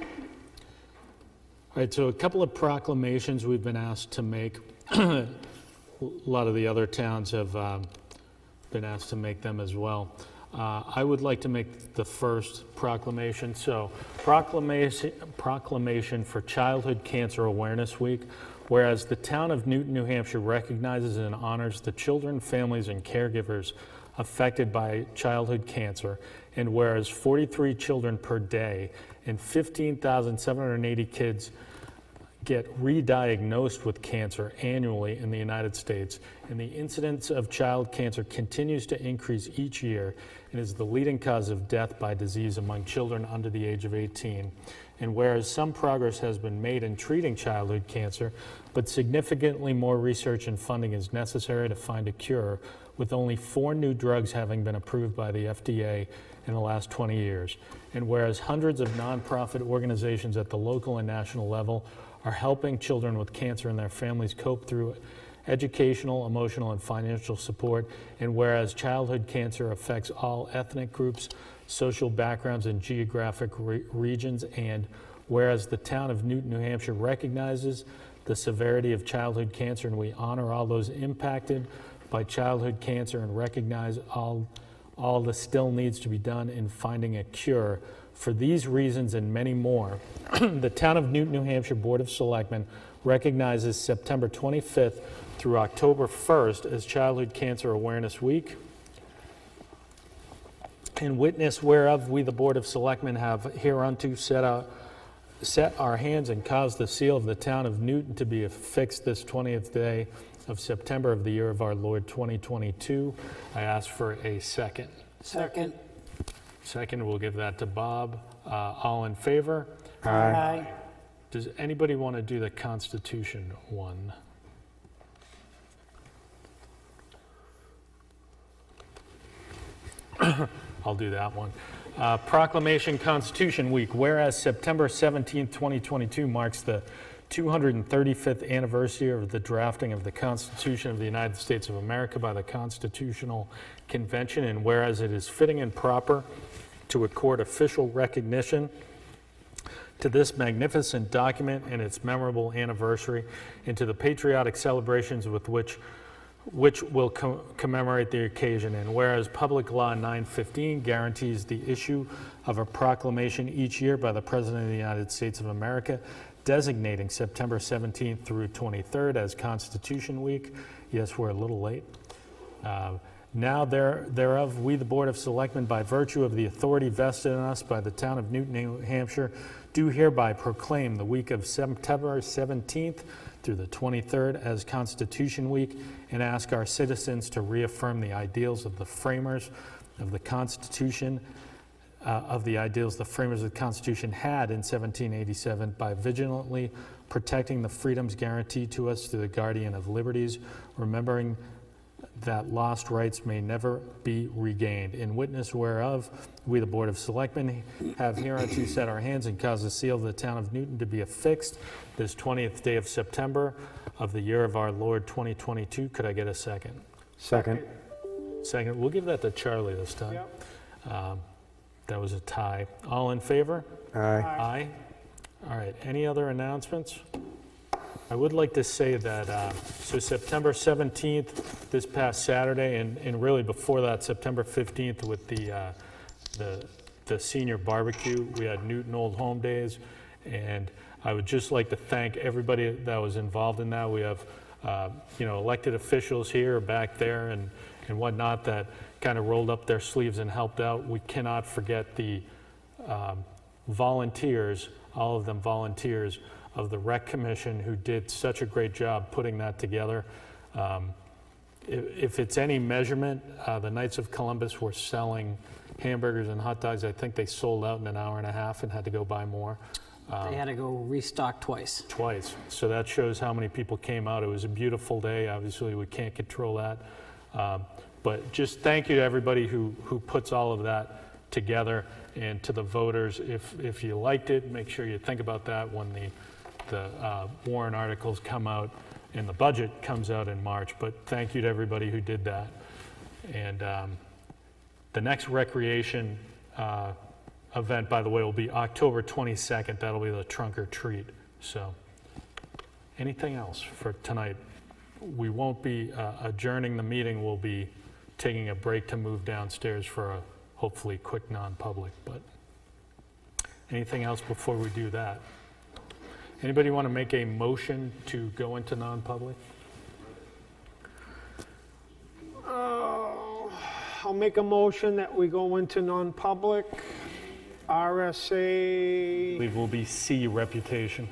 right, so a couple of proclamations we've been asked to make. A lot of the other towns have been asked to make them as well. I would like to make the first proclamation. So, proclamation for Childhood Cancer Awareness Week. Whereas the town of Newton, New Hampshire recognizes and honors the children, families, and caregivers affected by childhood cancer, and whereas 43 children per day and 15,780 kids get re-diagnosed with cancer annually in the United States, and the incidence of child cancer continues to increase each year and is the leading cause of death by disease among children under the age of 18. And whereas some progress has been made in treating childhood cancer, but significantly more research and funding is necessary to find a cure, with only 4 new drugs having been approved by the FDA in the last 20 years. And whereas hundreds of nonprofit organizations at the local and national level are helping children with cancer and their families cope through educational, emotional, and financial support, and whereas childhood cancer affects all ethnic groups, social backgrounds, and geographic regions, and whereas the town of Newton, New Hampshire recognizes the severity of childhood cancer, and we honor all those impacted by childhood cancer and recognize all that still needs to be done in finding a cure. For these reasons and many more, the town of Newton, New Hampshire Board of Selectmen recognizes September 25th through October 1st as Childhood Cancer Awareness Week. In witness whereof we, the Board of Selectmen, have hereunto set our hands and caused the seal of the town of Newton to be affixed this 20th day of September of the year of our Lord 2022. I ask for a second. Second. Second, we'll give that to Bob. All in favor? Aye. Does anybody want to do the Constitution one? I'll do that one. Proclamation Constitution Week. Whereas September 17, 2022 marks the 235th anniversary of the drafting of the Constitution of the United States of America by the Constitutional Convention, and whereas it is fitting and proper to accord official recognition to this magnificent document and its memorable anniversary, and to the patriotic celebrations with which will commemorate the occasion. And whereas Public Law 915 guarantees the issue of a proclamation each year by the President of the United States of America, designating September 17th through 23rd as Constitution Week. Yes, we're a little late. Now thereof, we, the Board of Selectmen, by virtue of the authority vested in us by the town of Newton, New Hampshire, do hereby proclaim the week of September 17th through the 23rd as Constitution Week, and ask our citizens to reaffirm the ideals of the framers of the Constitution, had in 1787 by vigilantly protecting the freedoms guaranteed to us through the Guardian of Liberties, remembering that lost rights may never be regained. In witness whereof, we, the Board of Selectmen, have hereunto set our hands and caused the seal of the town of Newton to be affixed this 20th day of September of the year of our Lord 2022. Could I get a second? Second. Second. We'll give that to Charlie this time. Yep. That was a tie. All in favor? Aye. Aye. All right. Any other announcements? I would like to say that, so September 17th, this past Saturday, and really before that, September 15th with the senior barbecue, we had Newton Old Home Days, and I would just like to thank everybody that was involved in that. We have, elected officials here, back there, and whatnot that kind of rolled up their sleeves and helped out. We cannot forget the volunteers, all of them volunteers, of the Rec Commission who did such a great job putting that together. If it's any measurement, the Knights of Columbus were selling hamburgers and hot dogs. I think they sold out in an hour and a half and had to go buy more. They had to go restock twice. Twice. So that shows how many people came out. It was a beautiful day. Obviously, we can't control that. But just thank you to everybody who puts all of that together, and to the voters. If you liked it, make sure you think about that when the warrant articles come out and the budget comes out in March. But thank you to everybody who did that. And the next recreation event, by the way, will be October 22nd. That'll be the trunk or treat. So anything else for tonight? We won't be adjourning the meeting. We'll be taking a break to move downstairs for a hopefully quick non-public. But anything else before we do that? Anybody want to make a motion to go into non-public? I'll make a motion that we go into non-public. RSA. I believe will be C, reputation.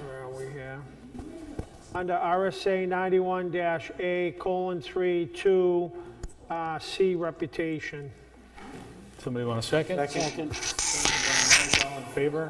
Where are we here? Under RSA 91-A:3(2), C, reputation. Somebody want a second? Second. All in favor?